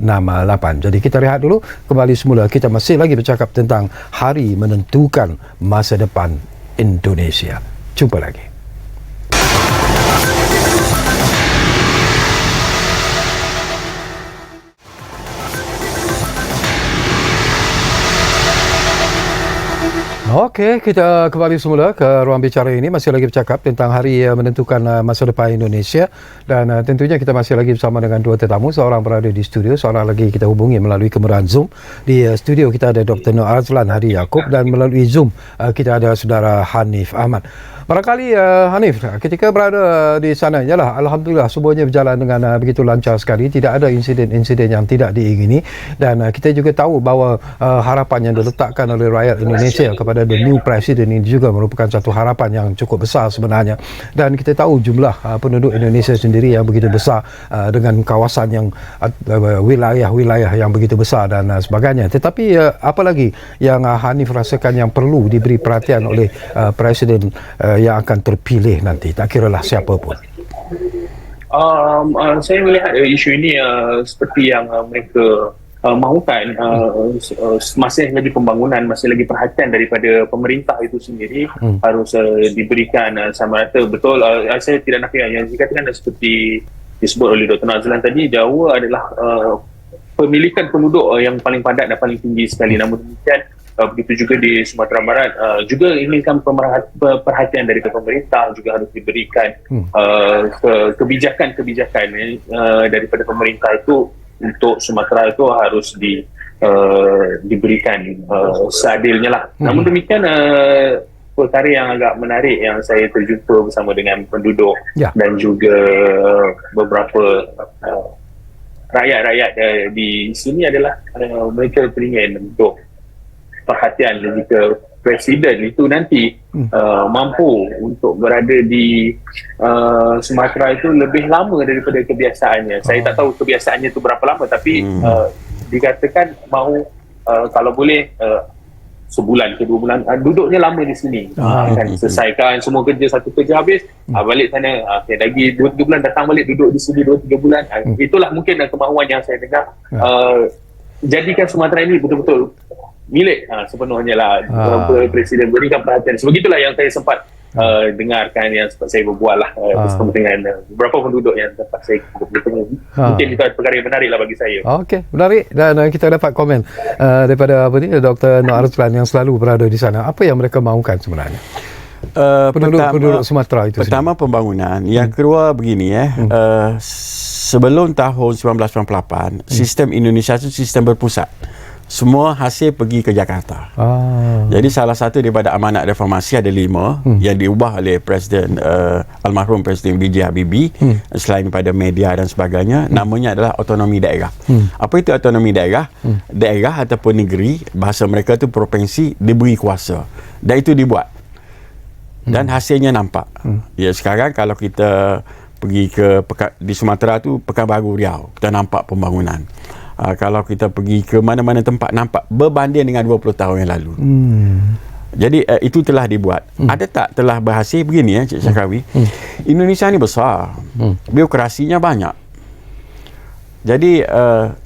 Jadi kita rehat dulu, kembali semula. Kita masih lagi bercakap tentang hari menentukan masa depan Indonesia. Jumpa lagi. Okey, kita kembali semula ke ruang bicara ini. Masih lagi bercakap tentang hari menentukan masa depan Indonesia. Dan tentunya kita masih lagi bersama dengan dua tetamu. Seorang berada di studio, seorang lagi kita hubungi melalui kemudahan Zoom. Di studio kita ada Dr. Nur Azlan Hadi Yaakob dan melalui Zoom kita ada saudara Hanif Ahmad. Barangkali Hanif, ketika berada di sana, yalah, alhamdulillah semuanya berjalan dengan begitu lancar sekali. Tidak ada insiden-insiden yang tidak diingini. Dan kita juga tahu bahawa harapan yang diletakkan oleh rakyat Indonesia kepada the new president ini juga merupakan satu harapan yang cukup besar sebenarnya. Dan kita tahu jumlah penduduk Indonesia sendiri yang begitu besar dengan kawasan yang wilayah-wilayah yang begitu besar dan sebagainya. Tetapi apa lagi yang Hanif rasakan yang perlu diberi perhatian oleh presiden yang akan terpilih nanti, tak kiralah siapa pun? Saya melihat isu ini seperti yang mereka mahukan, masih lagi pembangunan, masih lagi perhatian daripada pemerintah itu sendiri harus diberikan sama rata. Betul, saya tidak nak yang dikatakan seperti disebut oleh Dr. Nazlan tadi, Jawa adalah pemilikan penduduk yang paling padat dan paling tinggi sekali. Namun demikian, begitu juga di Sumatera Barat, juga inginkan perhatian dari pemerintah juga harus diberikan. Kebijakan-kebijakan daripada pemerintah itu untuk Sumatera itu harus diberikan seadilnya lah. Namun demikian, perkara yang agak menarik yang saya terjumpa bersama dengan penduduk dan juga beberapa rakyat-rakyat di sini adalah mereka teringin untuk perhatian jika presiden itu nanti mampu untuk berada di Sumatera itu lebih lama daripada kebiasaannya. Saya tak tahu kebiasaannya itu berapa lama, tapi dikatakan mahu kalau boleh sebulan ke 2 bulan duduknya lama di sini, akan selesaikan semua kerja, satu kerja habis, balik sana, lagi 2-3 bulan datang balik duduk di sini 2-3 bulan. Itulah mungkin kemahuan yang saya dengar. Jadikan Sumatera ini betul-betul milik sepenuhnya lah. Presiden berikan perhatian. Sebegitulah yang saya sempat dengarkan, yang sempat saya berbual lah bersama dengan beberapa penduduk yang sempat saya bertemu. Mungkin itu perkara yang menarik lah bagi saya. Okey, menarik. Dan kita dapat komen daripada Dr. Nur Azlan yang selalu berada di sana. Apa yang mereka mahukan sebenarnya? Penduduk Sumatera itu pertama sendiri. Pembangunan. Yang kedua begini sebelum tahun 1998 sistem Indonesia itu sistem berpusat. Semua hasil pergi ke Jakarta. Jadi salah satu daripada amanat reformasi ada 5 yang diubah oleh Presiden almarhum Presiden B.J. Habibie, selain pada media dan sebagainya, namanya adalah otonomi daerah. Apa itu otonomi daerah? Daerah ataupun negeri, bahasa mereka itu provinsi, diberi kuasa. Dan itu dibuat. Dan hasilnya nampak. Ya, sekarang kalau kita pergi di Sumatera tu Pekanbaru Riau, kita nampak pembangunan. Kalau kita pergi ke mana-mana tempat, nampak berbanding dengan 20 tahun yang lalu. Jadi itu telah dibuat. Ada tak telah berhasil begini Cik Syahkawi? Indonesia ni besar. Birokrasinya banyak. Jadi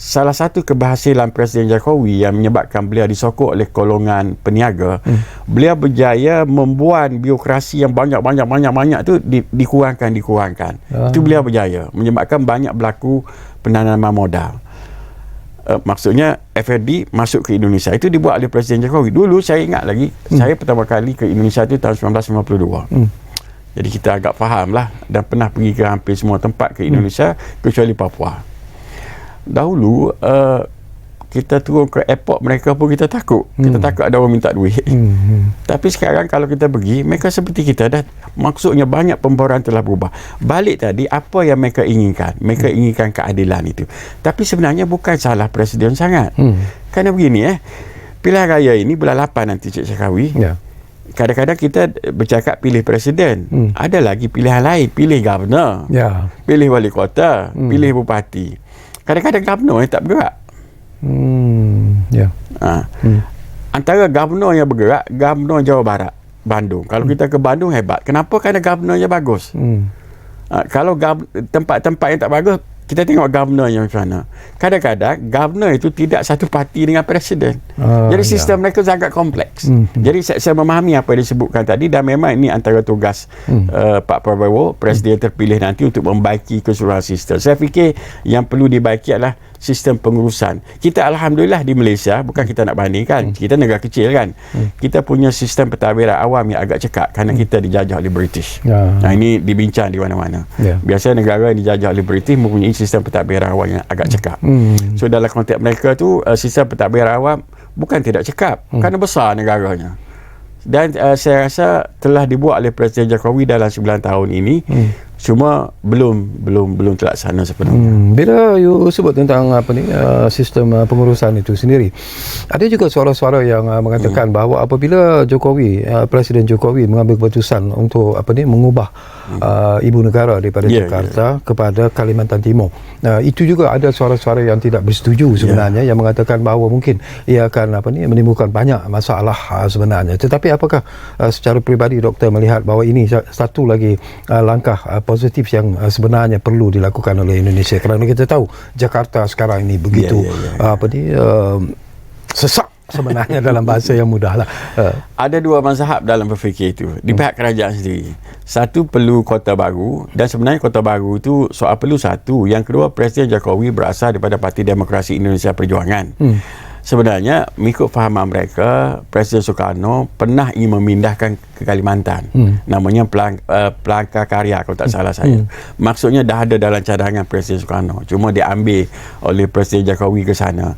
salah satu keberhasilan Presiden Jokowi yang menyebabkan beliau disokong oleh golongan peniaga, beliau berjaya membuat birokrasi yang banyak tu dikurangkan. Itu beliau berjaya menyebabkan banyak berlaku penanaman modal. Maksudnya FRD masuk ke Indonesia itu dibuat oleh Presiden Jokowi. Dulu saya ingat lagi, saya pertama kali ke Indonesia itu tahun 1952. Jadi kita agak faham lah dan pernah pergi ke hampir semua tempat ke Indonesia kecuali Papua. Dahulu kita turun ke airport mereka pun kita takut. Kita takut ada orang minta duit. Tapi sekarang kalau kita pergi, mereka seperti kita dah. Maksudnya banyak pembayaran telah berubah. Balik tadi, apa yang mereka inginkan? Mereka inginkan keadilan itu. Tapi sebenarnya bukan salah Presiden sangat. Kerana begini pilihan raya ini bulan 8 nanti Cik Syahkawi. Kadang-kadang kita bercakap pilih Presiden. Ada lagi pilihan lain. Pilih Governor. Pilih Wali Kota. Pilih Bupati. Kadang-kadang Governor yang tak bergerak. Antara Governor yang bergerak, Governor Jawa Barat, Bandung. Kalau kita ke Bandung hebat. Kenapa? Kerana Governornya bagus. Kalau tempat-tempat yang tak bagus, kita tengok governor yang macam mana. Kadang-kadang governor itu tidak satu parti dengan presiden. Jadi sistem mereka sangat kompleks. Jadi saya memahami apa yang disebutkan tadi, dan memang ini antara tugas Pak Prabowo, presiden terpilih nanti, untuk membaiki keseluruhan sistem. Saya fikir yang perlu dibaiki adalah sistem pengurusan. Kita alhamdulillah di Malaysia, bukan kita nak bandingkan, kita negara kecil kan, kita punya sistem pentadbiran awam yang agak cekak kerana kita dijajah oleh British. Nah, ini dibincang di mana-mana. Biasanya negara yang dijajah oleh British mempunyai sistem pentadbiran awam yang agak cekap. So dalam konteks mereka tu, sistem pentadbiran awam bukan tidak cekap, kerana besar negaranya. Dan saya rasa telah dibuat oleh Presiden Jokowi dalam 9 tahun ini, cuma belum terlaksana sepenuhnya. Bila you sebut tentang sistem pengurusan itu sendiri, ada juga suara-suara yang mengatakan bahawa apabila Presiden Jokowi mengambil keputusan untuk mengubah ibu negara daripada Jakarta kepada Kalimantan Timur, itu juga ada suara-suara yang tidak bersetuju sebenarnya, yang mengatakan bahawa mungkin ia akan menimbulkan banyak masalah sebenarnya. Tetapi apakah secara peribadi doktor melihat bahawa ini satu lagi langkah positif yang sebenarnya perlu dilakukan oleh Indonesia, kerana kita tahu Jakarta sekarang ini begitu sesak sebenarnya dalam bahasa yang mudah lah. Ada dua mazhab dalam berfikir itu di pihak kerajaan sendiri. Satu, perlu kota baru, dan sebenarnya kota baru itu soal perlu satu. Yang kedua, Presiden Jokowi berasal daripada Parti Demokrasi Indonesia Perjuangan. Sebenarnya mengikut fahaman mereka, Presiden Soekarno pernah ingin memindahkan ke Kalimantan. Namanya Pelangka Karya kalau tak salah saya. Maksudnya dah ada dalam cadangan Presiden Soekarno, cuma diambil oleh Presiden Jokowi ke sana.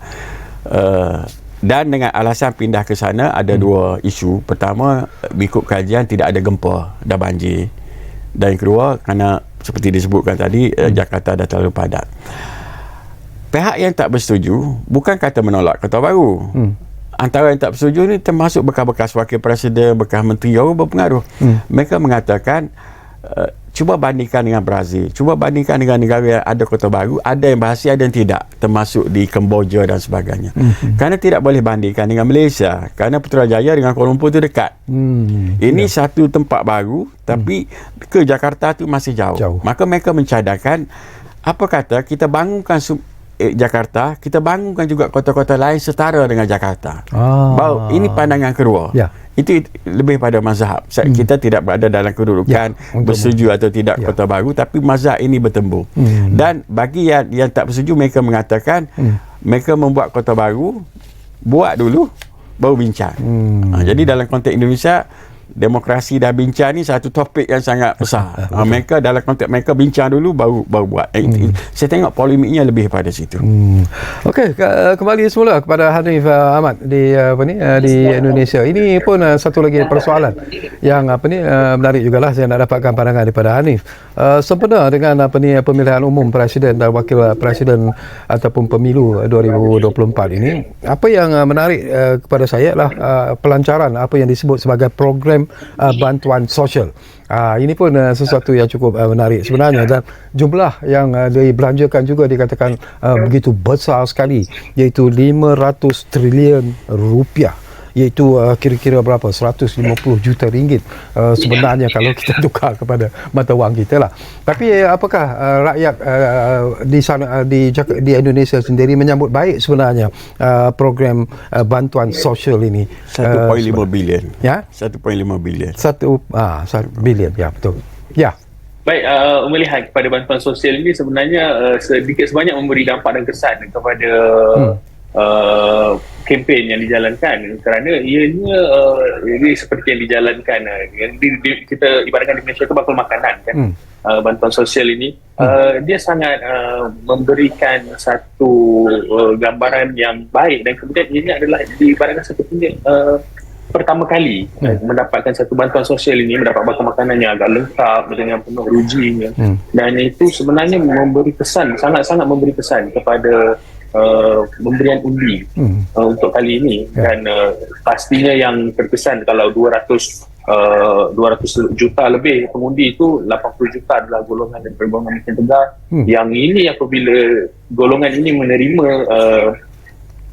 Dan dengan alasan pindah ke sana ada dua isu. Pertama, mengikut kajian tidak ada gempa dan banjir. Dan yang kedua, kerana seperti disebutkan tadi, Jakarta dah terlalu padat. Pihak yang tak bersetuju bukan kata menolak kota baru. Antara yang tak bersetuju ni termasuk bekas-bekas wakil presiden, bekas menteri yang berpengaruh. Mereka mengatakan, cuba bandingkan dengan Brazil, cuba bandingkan dengan negara yang ada kota baru, ada yang berhasil, ada yang tidak, termasuk di Kemboja dan sebagainya. Kerana tidak boleh bandingkan dengan Malaysia, kerana Putrajaya dengan Kuala Lumpur itu dekat. Ini satu tempat baru, tapi ke Jakarta tu masih jauh. Maka mereka mencadangkan, apa kata kita bangunkan Jakarta, kita bangunkan juga kota-kota lain setara dengan Jakarta. Baru ini pandangan kedua. Itu lebih pada mazhab. Kita tidak berada dalam kedudukan bersetuju atau tidak kota baru, tapi mazhab ini bertembung. Dan bagi yang tak bersetuju, mereka mengatakan mereka membuat kota baru, buat dulu baru bincang. Jadi dalam konteks Indonesia, demokrasi dah bincang ni satu topik yang sangat besar. Mereka dalam konteks mereka bincang dulu baru buat. Saya tengok polemiknya lebih pada situ. Okey, kembali semula kepada Hanif Ahmad di di Indonesia. Ini pun satu lagi persoalan yang menarik jugalah saya nak dapatkan pandangan daripada Hanif. Sempena dengan pemilihan umum presiden dan wakil presiden ataupun pemilu 2024 ini, apa yang menarik kepada saya adalah pelancaran apa yang disebut sebagai program bantuan sosial. Ini pun sesuatu yang cukup menarik sebenarnya, dan jumlah yang dibelanjakan juga dikatakan begitu besar sekali, iaitu 500 trilion rupiah, iaitu kira-kira berapa, 150 juta ringgit sebenarnya kalau kita tukar kepada mata wang kita lah. Tapi apakah rakyat di sana di Indonesia sendiri menyambut baik sebenarnya program bantuan sosial ini? 1.5 bilion. Ya, 1.5 bilion. 1 bilion, ya betul. Ya. Baik, melihat kepada bantuan sosial ini sebenarnya sedikit sebanyak memberi dampak dan kesan kepada kempen yang dijalankan, kerana ianya ini seperti yang dijalankan kita ibaratkan di Malaysia itu bakul makanan kan. Bantuan sosial ini dia sangat memberikan satu gambaran yang baik, dan kemudian ini adalah diibaratkan satu pertama kali mendapatkan satu bantuan sosial ini, mendapat bakul makanan yang agak lengkap dengan penuh rujinya. Dan itu sebenarnya memberi kesan, sangat-sangat memberi kesan kepada pemberian undi untuk kali ini. Dan pastinya yang terkesan kalau 200 juta lebih pengundi itu, 80 juta adalah golongan dan golongan miskin tegar. Yang ini apabila golongan ini menerima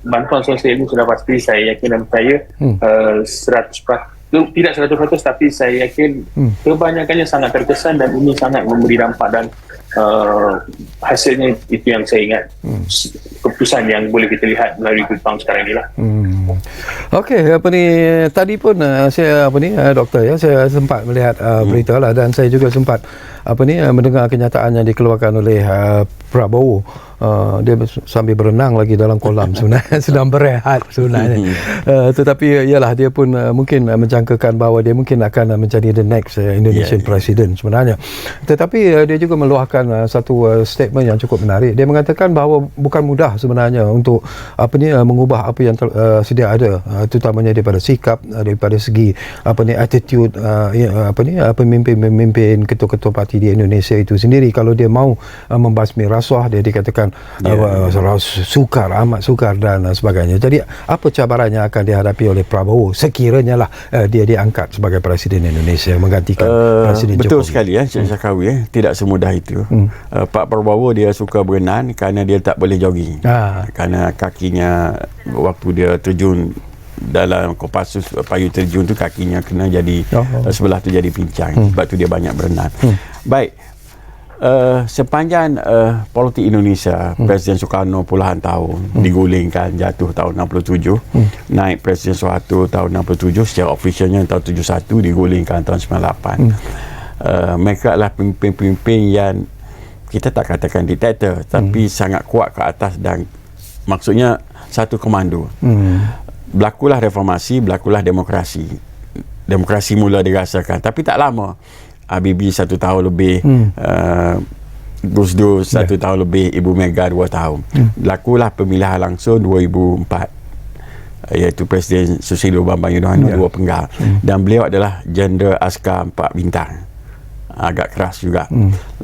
bantuan sosial ini, sudah pasti saya yakin dan percaya 100% tidak 100% tapi saya yakin kebanyakannya sangat terkesan dan ini sangat memberi dampak dan hasilnya itu yang saya ingat keputusan yang boleh kita lihat melalui tahun sekarang inilah. Okey, tadi pun saya doktor ya, saya sempat melihat berita lah, dan saya juga sempat mendengar kenyataan yang dikeluarkan oleh Prabowo. Dia sambil berenang lagi dalam kolam sebenarnya, sedang berehat sebenarnya. Tetapi ialah dia pun mungkin menjangkakan bahawa dia mungkin akan menjadi the next Indonesian President sebenarnya. Tetapi dia juga meluahkan satu statement yang cukup menarik. Dia mengatakan bahawa bukan mudah sebenarnya untuk mengubah apa yang sedia ada, terutamanya daripada sikap, daripada segi attitude pemimpin-pemimpin ketua-ketua parti di Indonesia itu sendiri. Kalau dia mau membasmi rasuah, dia dikatakan sukar, amat sukar dan sebagainya. Jadi apa cabaran yang akan dihadapi oleh Prabowo sekiranya lah dia diangkat sebagai Presiden Indonesia menggantikan Presiden Jokowi? Betul sekali Cik Syakawi, tidak semudah itu. Pak Prabowo dia suka berenang kerana dia tak boleh jogging. Kerana kakinya waktu dia terjun dalam Kopassus payung terjun tu, kakinya kena jadi sebelah tu jadi pincang. Sebab tu dia banyak berenang. Baik, sepanjang politik Indonesia, Presiden Soekarno puluhan tahun digulingkan, jatuh tahun 67, naik Presiden Soeharto tahun 67, secara ofisialnya tahun 71, digulingkan tahun 98. Mereka adalah pemimpin-pemimpin yang kita tak katakan diktator, tapi sangat kuat ke atas dan maksudnya satu komando. Berlakulah reformasi, berlakulah demokrasi. Demokrasi mula dirasakan, tapi tak lama. Habibie 1 tahun lebih, Gus Dur 1 tahun lebih, Ibu Mega 2 tahun. Berlakulah pemilihan langsung 2004, iaitu Presiden Susilo Bambang Yudhoyono 2 penggal. Dan beliau adalah Jeneral Askar 4 bintang. Agak keras juga.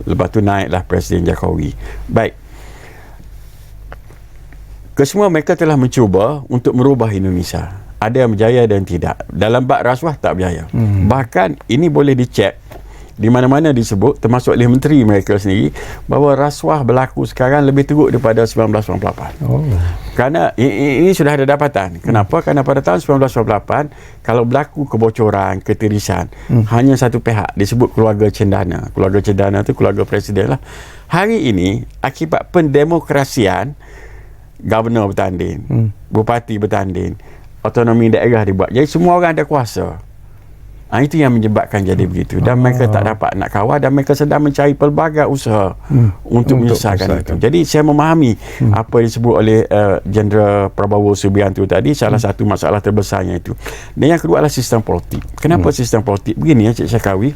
Lepas tu naiklah Presiden Jokowi. Baik. Kesemua mereka telah mencuba untuk merubah Indonesia. Ada yang berjaya dan tidak. Dalam bab rasuah tak berjaya. Bahkan ini boleh dicek di mana-mana disebut, termasuk oleh menteri mereka sendiri, bahawa rasuah berlaku sekarang lebih teruk daripada 1998. Kerana ini sudah ada dapatan. Kenapa? Kerana pada tahun 1998 kalau berlaku kebocoran, ketirisan, hanya satu pihak, disebut keluarga cendana. Keluarga cendana itu keluarga presiden lah. Hari ini akibat pendemokrasian, Governor bertanding, Bupati bertanding, otonomi daerah dibuat. Jadi semua orang ada kuasa. Itu yang menyebabkan jadi begitu. Dan mereka tak dapat nak kawal, dan mereka sedang mencari pelbagai usaha untuk menyelesaikan itu. Jadi saya memahami apa yang disebut oleh Jeneral Prabowo Subianto tadi, salah satu masalah terbesarnya itu. Dan yang kedua adalah sistem politik. Kenapa sistem politik? Begini Cik Syakawi,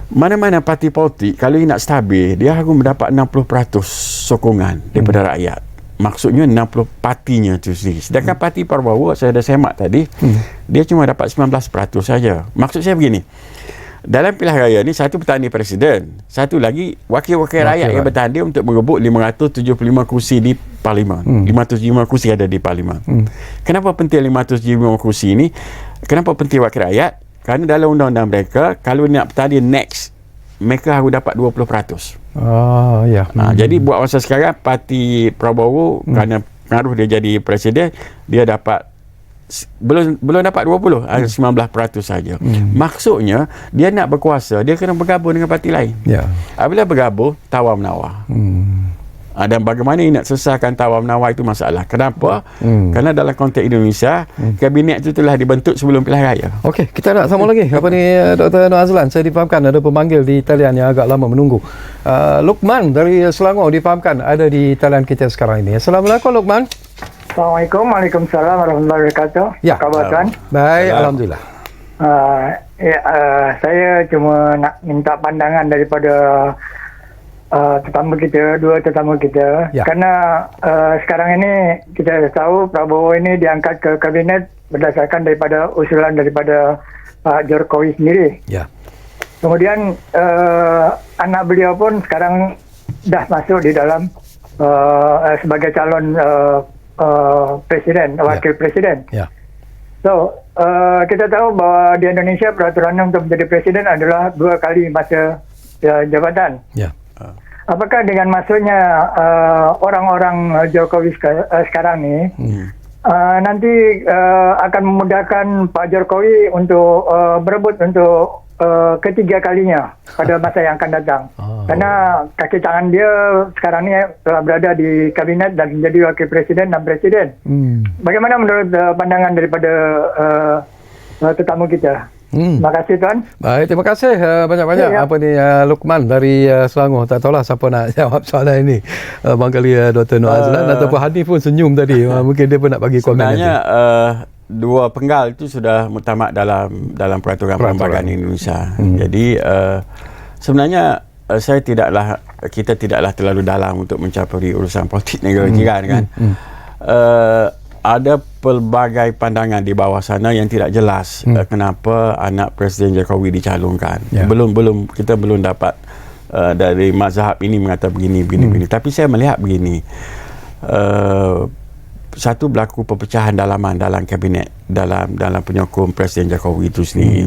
mana-mana parti politik kalau nak stabil, dia harus mendapat 60% sokongan daripada rakyat. Maksudnya 60 partinya itu sendiri. Sedangkan parti Prabowo, saya dah semak tadi, dia cuma dapat 19% saja. Maksud saya begini, dalam pilihan raya ni, satu bertanding presiden, satu lagi wakil-wakil rakyat yang bertanding untuk merebut 575 kursi di Parlimen. 575 kursi ada di Parlimen. Kenapa penting 575 kursi ini? Kenapa penting wakil rakyat? Kerana dalam undang-undang mereka, kalau nak bertanding next, mereka harus dapat 20%. Jadi buat masa sekarang parti Prabowo kerana pengaruh dia jadi presiden, dia dapat belum dapat 20, 19% saja. Maksudnya dia nak berkuasa, dia kena bergabung dengan parti lain. Apabila bergabung, tawar-menawar. Dan bagaimana nak selesaikan tawar-menawar itu masalah. Kenapa? Kerana dalam konteks Indonesia, kabinet itu telah dibentuk sebelum pilihan raya. Okey, kita nak sambung lagi. Dr. Noor Azlan, saya difahamkan ada pemanggil di talian yang agak lama menunggu. Luqman dari Selangor difahamkan ada di talian kita sekarang ini. Assalamualaikum Luqman. Assalamualaikum. Waalaikumsalam warahmatullahi wabarakatuh. Ya. Apa khabar tuan? Baik, alhamdulillah. Saya cuma nak minta pandangan daripada dua tetamu kita. Kerana sekarang ini kita tahu Prabowo ini diangkat ke kabinet berdasarkan daripada usulan daripada Pak Jokowi sendiri. Kemudian anak beliau pun sekarang dah masuk di dalam sebagai calon presiden, wakil presiden. So kita tahu bahawa di Indonesia peraturan untuk menjadi presiden adalah 2 kali masa jabatan. Apakah dengan masuknya orang-orang Jokowi sekarang ni, nanti akan memudahkan Pak Jokowi untuk berebut untuk ketiga kalinya pada masa yang akan datang. Karena kaki tangan dia sekarang ni telah berada di kabinet dan menjadi wakil presiden dan presiden. Bagaimana menurut pandangan daripada tetamu kita? Terima kasih Tuan. Baik, terima kasih banyak-banyak. Ya. Apa ni Lukman dari Selangor. Tak tahulah siapa nak jawab soalan ini. Barangkali Dr. Noor Azlan ataupun Hanif pun senyum tadi. Mungkin dia pun nak bagi komen. Sebenarnya dua penggal itu sudah mutamak dalam peraturan perlembagaan Indonesia. Jadi sebenarnya kita tidaklah terlalu dalam untuk mencampuri urusan politik negara jiran kan. Ada pelbagai pandangan di bawah sana yang tidak jelas kenapa anak Presiden Jokowi dicalonkan. Kita belum dapat dari mazhab ini mengatakan begini. Tapi saya melihat begini. Satu, berlaku perpecahan dalaman dalam kabinet dalam penyokong Presiden Jokowi itu sendiri.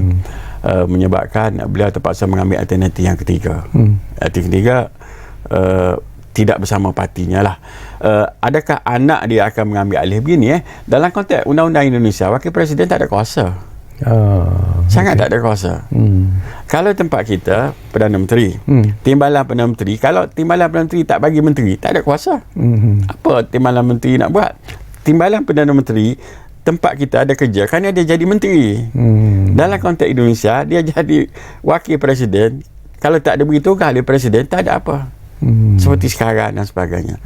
Menyebabkan beliau terpaksa mengambil alternatif yang ketiga. Alternatif ketiga tidak bersama partinya lah. Adakah anak dia akan mengambil alih begini dalam konteks undang-undang Indonesia, wakil presiden tak ada kuasa. Sangat tak ada kuasa. Kalau tempat kita Perdana Menteri, timbalan Perdana Menteri, kalau timbalan Perdana Menteri tak bagi menteri, tak ada kuasa. Apa timbalan menteri nak buat? Timbalan Perdana Menteri tempat kita ada kerja kerana dia jadi menteri. Dalam konteks Indonesia, dia jadi wakil presiden. Kalau tak ada beritahu ahli presiden, tak ada apa. Seperti sekarang dan sebagainya.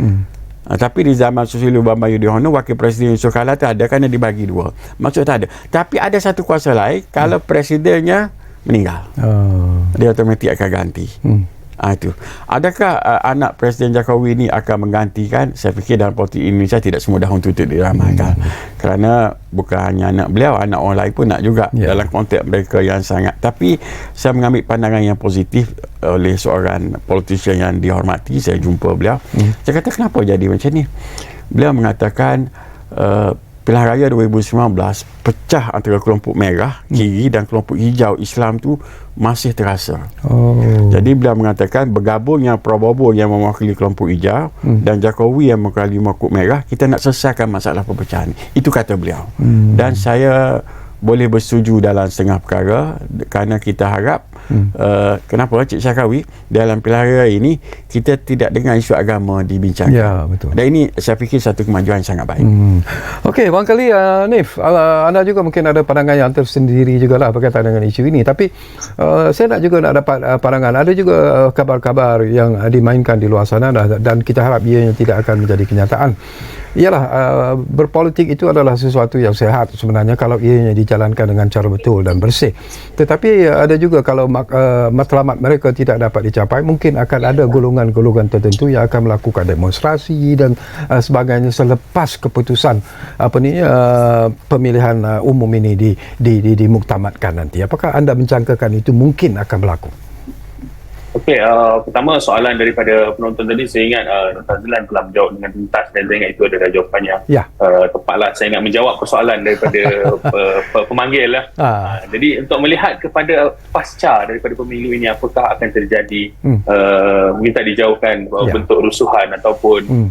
Tapi di zaman Susilo Bambang Yudhoyono, wakil presiden Yusuf Kala tu ada kerana dibagi dua. Maksud tak ada. Tapi ada satu kuasa lain, kalau presidennya meninggal, dia otomatik akan ganti. Itu. Adakah anak Presiden Jokowi ini akan menggantikan? Saya fikir dalam politik Indonesia tidak semudah untuk diramalkan. Kerana bukan hanya anak beliau, anak orang lain pun nak juga dalam konteks mereka yang sangat. Tapi saya mengambil pandangan yang positif oleh seorang politician yang dihormati. Saya jumpa beliau. Saya kata, kenapa jadi macam ni? Beliau mengatakan pilihan raya 2019 pecah antara kelompok merah kiri dan kelompok hijau Islam tu masih terasa. Jadi beliau mengatakan bergabungnya Prabowo yang mewakili kelompok hijau dan Jokowi yang mewakili kelompok merah, kita nak selesaikan masalah perpecahan. Itu kata beliau. Dan saya boleh bersetuju dalam setengah perkara kerana kita harap kenapa Cik Syahkawi dalam pilihan raya ini kita tidak dengar isu agama dibincangkan. Ya, betul. Dan ini saya fikir satu kemajuan yang sangat baik. Okey, barangkali Nif, anda juga mungkin ada pandangan yang tersendiri jugalah berkaitan dengan isu ini. Tapi saya nak dapat pandangan. Ada juga kabar-kabar yang dimainkan di luar sana dan kita harap ianya tidak akan menjadi kenyataan. Ialah berpolitik itu adalah sesuatu yang sehat sebenarnya kalau ianya dijalankan dengan cara betul dan bersih. Tetapi ada juga kalau matlamat mereka tidak dapat dicapai, mungkin akan ada golongan-golongan tertentu yang akan melakukan demonstrasi dan sebagainya selepas keputusan pemilihan umum ini dimuktamadkan nanti. Apakah anda menjangkakan itu mungkin akan berlaku? Okey, pertama soalan daripada penonton tadi, saya ingat Dr. Azlan telah menjawab dengan tuntas dan saya ingat itu adalah jawapannya. Tepatlah saya ingat menjawab persoalan daripada pemanggil lah. Jadi untuk melihat kepada pasca daripada pemilu ini, apakah akan terjadi mungkin tak dijauhkan bentuk rusuhan ataupun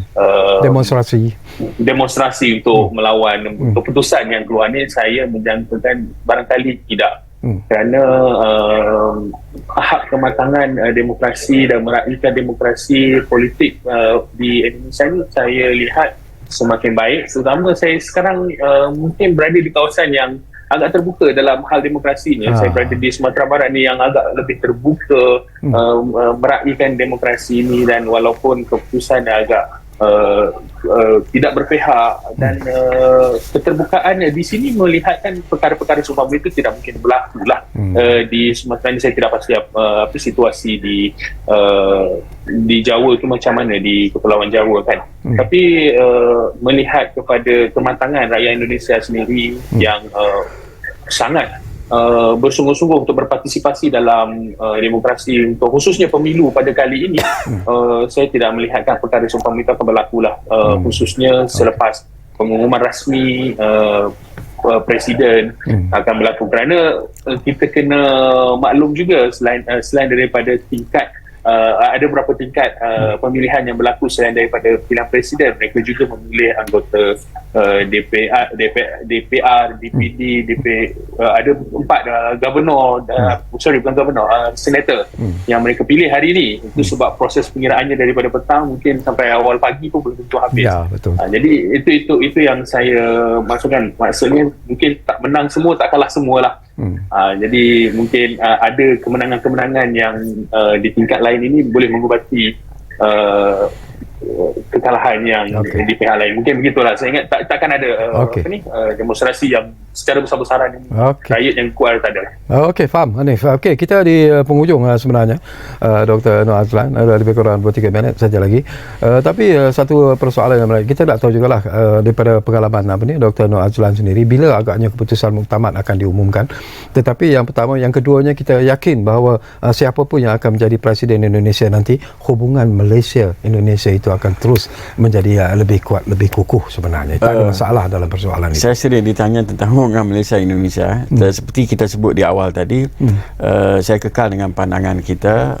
demonstrasi untuk melawan keputusan yang keluar ni, saya menjangkakan barangkali tidak. Kerana hak kematangan demokrasi dan meraihkan demokrasi politik di Indonesia ni saya lihat semakin baik. Terutama saya sekarang mungkin berada di kawasan yang agak terbuka dalam hal demokrasinya. Saya berada di Sumatera Barat ni yang agak lebih terbuka meraihkan demokrasi ini, dan walaupun keputusan agak tidak berpihak dan keterbukaan di sini melihatkan perkara-perkara seumpama itu tidak mungkin berlaku lah. Di Sumatera ini saya tidak pasti apa situasi di Jawa itu macam mana, di Kepulauan Jawa kan. Tapi melihat kepada kematangan rakyat Indonesia sendiri yang sangat bersungguh-sungguh untuk berpartisipasi dalam demokrasi, untuk khususnya pemilu pada kali ini, saya tidak melihatkan perkara seumpama itu akan berlaku lah, khususnya selepas pengumuman rasmi presiden akan berlaku. Kerana kita kena maklum juga selain daripada tingkat ada beberapa tingkat pemilihan yang berlaku selain daripada pilihan presiden, mereka juga memilih anggota DPR, DPD, ada 4 governor, bukan governor, senator yang mereka pilih hari ini. Itu sebab proses pengiraannya daripada petang mungkin sampai awal pagi pun belum tentu habis. Ya, betul. Jadi itu yang saya maksudkan. Maksudnya mungkin tak menang semua, tak kalah semua lah. Jadi mungkin ada kemenangan-kemenangan yang di tingkat lain ini boleh mengubati kekalahan yang di pihak lain. Mungkin begitulah. Saya ingat takkan ada demonstrasi yang secara besar-besaran ini. Rakyat yang kuat tak ada. Okey, faham Hanif. Okey, kita di penghujung sebenarnya. Dr. Noor Azlan, lebih kurang 2-3 minit saja lagi. Tapi satu persoalan yang menarik, kita tak tahu jugalah daripada pengalaman Dr. Noor Azlan sendiri, bila agaknya keputusan muktamad akan diumumkan. Tetapi yang pertama, yang keduanya, kita yakin bahawa siapa pun yang akan menjadi Presiden Indonesia nanti, hubungan Malaysia-Indonesia itu akan terus menjadi lebih kuat, lebih kukuh sebenarnya. Tak ada masalah dalam persoalan ini. Saya sering ditanya tentang hubungan Malaysia-Indonesia. Seperti kita sebut di awal tadi, saya kekal dengan pandangan kita,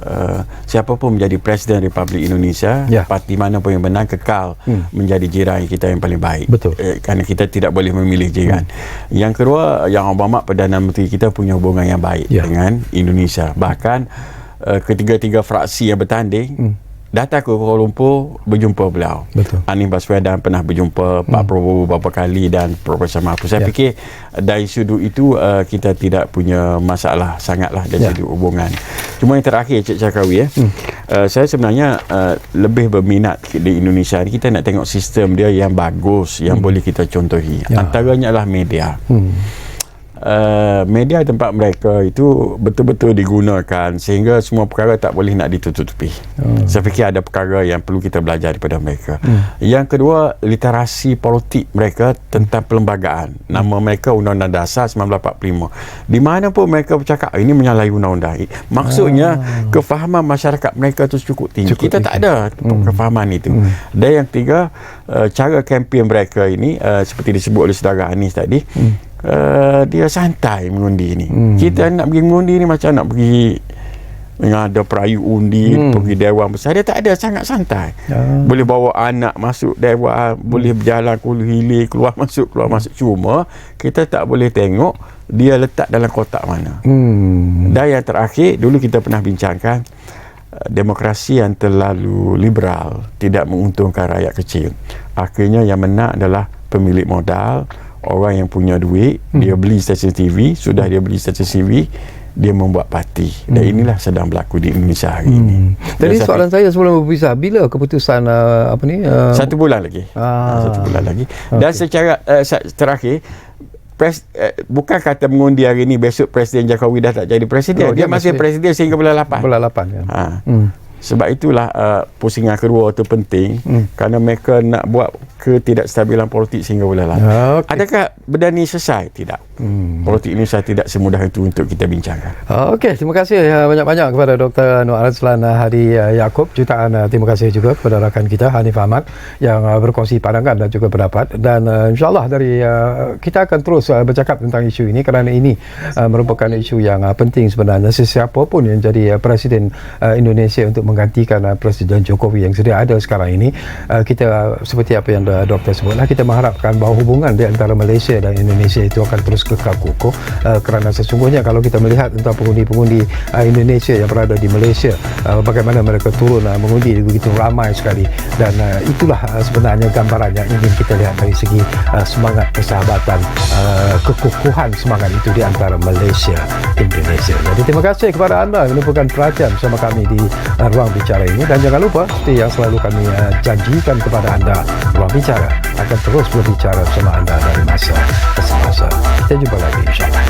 siapa pun menjadi Presiden Republik Indonesia, parti mana pun yang menang, kekal menjadi jiran kita yang paling baik. Betul. Kerana kita tidak boleh memilih jiran. Yang kedua, Yang Obama Perdana Menteri kita punya hubungan yang baik dengan Indonesia. Bahkan ketiga-tiga fraksi yang bertanding datang ke Kuala Lumpur berjumpa beliau. Betul. Anies Baswedan pernah berjumpa Pak Prabowo beberapa kali dan Profesor Mahfuz. Saya fikir dari sudut itu kita tidak punya masalah sangatlah dari sudut hubungan. Cuma yang terakhir Cik Cakrawi, saya sebenarnya lebih berminat di Indonesia ni, kita nak tengok sistem dia yang bagus, yang boleh kita contohi. Antaranya adalah media. Media tempat mereka itu betul-betul digunakan sehingga semua perkara tak boleh nak ditutupi. Saya fikir ada perkara yang perlu kita belajar daripada mereka. Yang kedua, literasi politik mereka tentang perlembagaan. Nama mereka Undang-Undang Dasar 1945. Di mana pun mereka bercakap ini menyalahi undang-undang. Maksudnya kefahaman masyarakat mereka itu cukup tinggi. Kita tak ada kefahaman itu. Dan yang ketiga, cara kempen mereka ini seperti disebut oleh saudara Anies tadi, dia santai mengundi ni. Kita nak pergi mengundi ni macam nak pergi ada perayu undi, pergi dewan besar. Dia tak ada, sangat santai. Boleh bawa anak masuk dewan, boleh berjalan hilir, keluar masuk. Cuma kita tak boleh tengok dia letak dalam kotak mana. Dan yang terakhir, dulu kita pernah bincangkan, demokrasi yang terlalu liberal tidak menguntungkan rakyat kecil. Akhirnya yang menang adalah pemilik modal, orang yang punya duit. Dia beli stesen TV, sudah dia beli stesen TV, dia membuat parti. Dan inilah sedang berlaku di Indonesia hari ini. Jadi soalan saya sebelum berpisah, bila keputusan 1 bulan lagi. 1 bulan lagi. Dan secara terakhir, bukan kata mengundi hari ini besok Presiden Jokowi dah tak jadi presiden. Dia masih presiden sehingga bulan 8. Bulan 8 ya. Sebab itulah pusingan kedua itu penting, kerana mereka nak buat ketidakstabilan politik sehingga bulan lalu. Adakah benda ni selesai? Tidak. Politik Indonesia tidak semudah itu untuk kita bincangkan. Okey, terima kasih banyak-banyak kepada Dr. Noor Azlan Hadi Yaakob. Jutaan terima kasih juga kepada rakan kita Hanif Ahmad yang berkongsi pandangan dan juga pendapat. Dan insyaAllah kita akan terus bercakap tentang isu ini, kerana ini merupakan isu yang penting sebenarnya. Sesiapa pun yang jadi Presiden Indonesia untuk menggantikan Presiden Jokowi yang sedia ada sekarang ini, kita seperti apa yang Doktor sebutlah, kita mengharapkan bahawa hubungan di antara Malaysia dan Indonesia itu akan terus kekal kukuh, kerana sesungguhnya kalau kita melihat tentang pengundi-pengundi Indonesia yang berada di Malaysia, bagaimana mereka turun mengundi begitu ramai sekali, dan itulah sebenarnya gambaran yang ingin kita lihat dari segi semangat persahabatan, kekukuhan semangat itu di antara Malaysia Indonesia. Jadi terima kasih kepada anda yang menumpukan perhatian bersama kami di Ruang Bicara ini, dan jangan lupa seperti yang selalu kami janjikan kepada anda, Ruang Bicara akan terus berbicara bersama anda dari masa ke semasa. Kita jumpa lagi insyaAllah.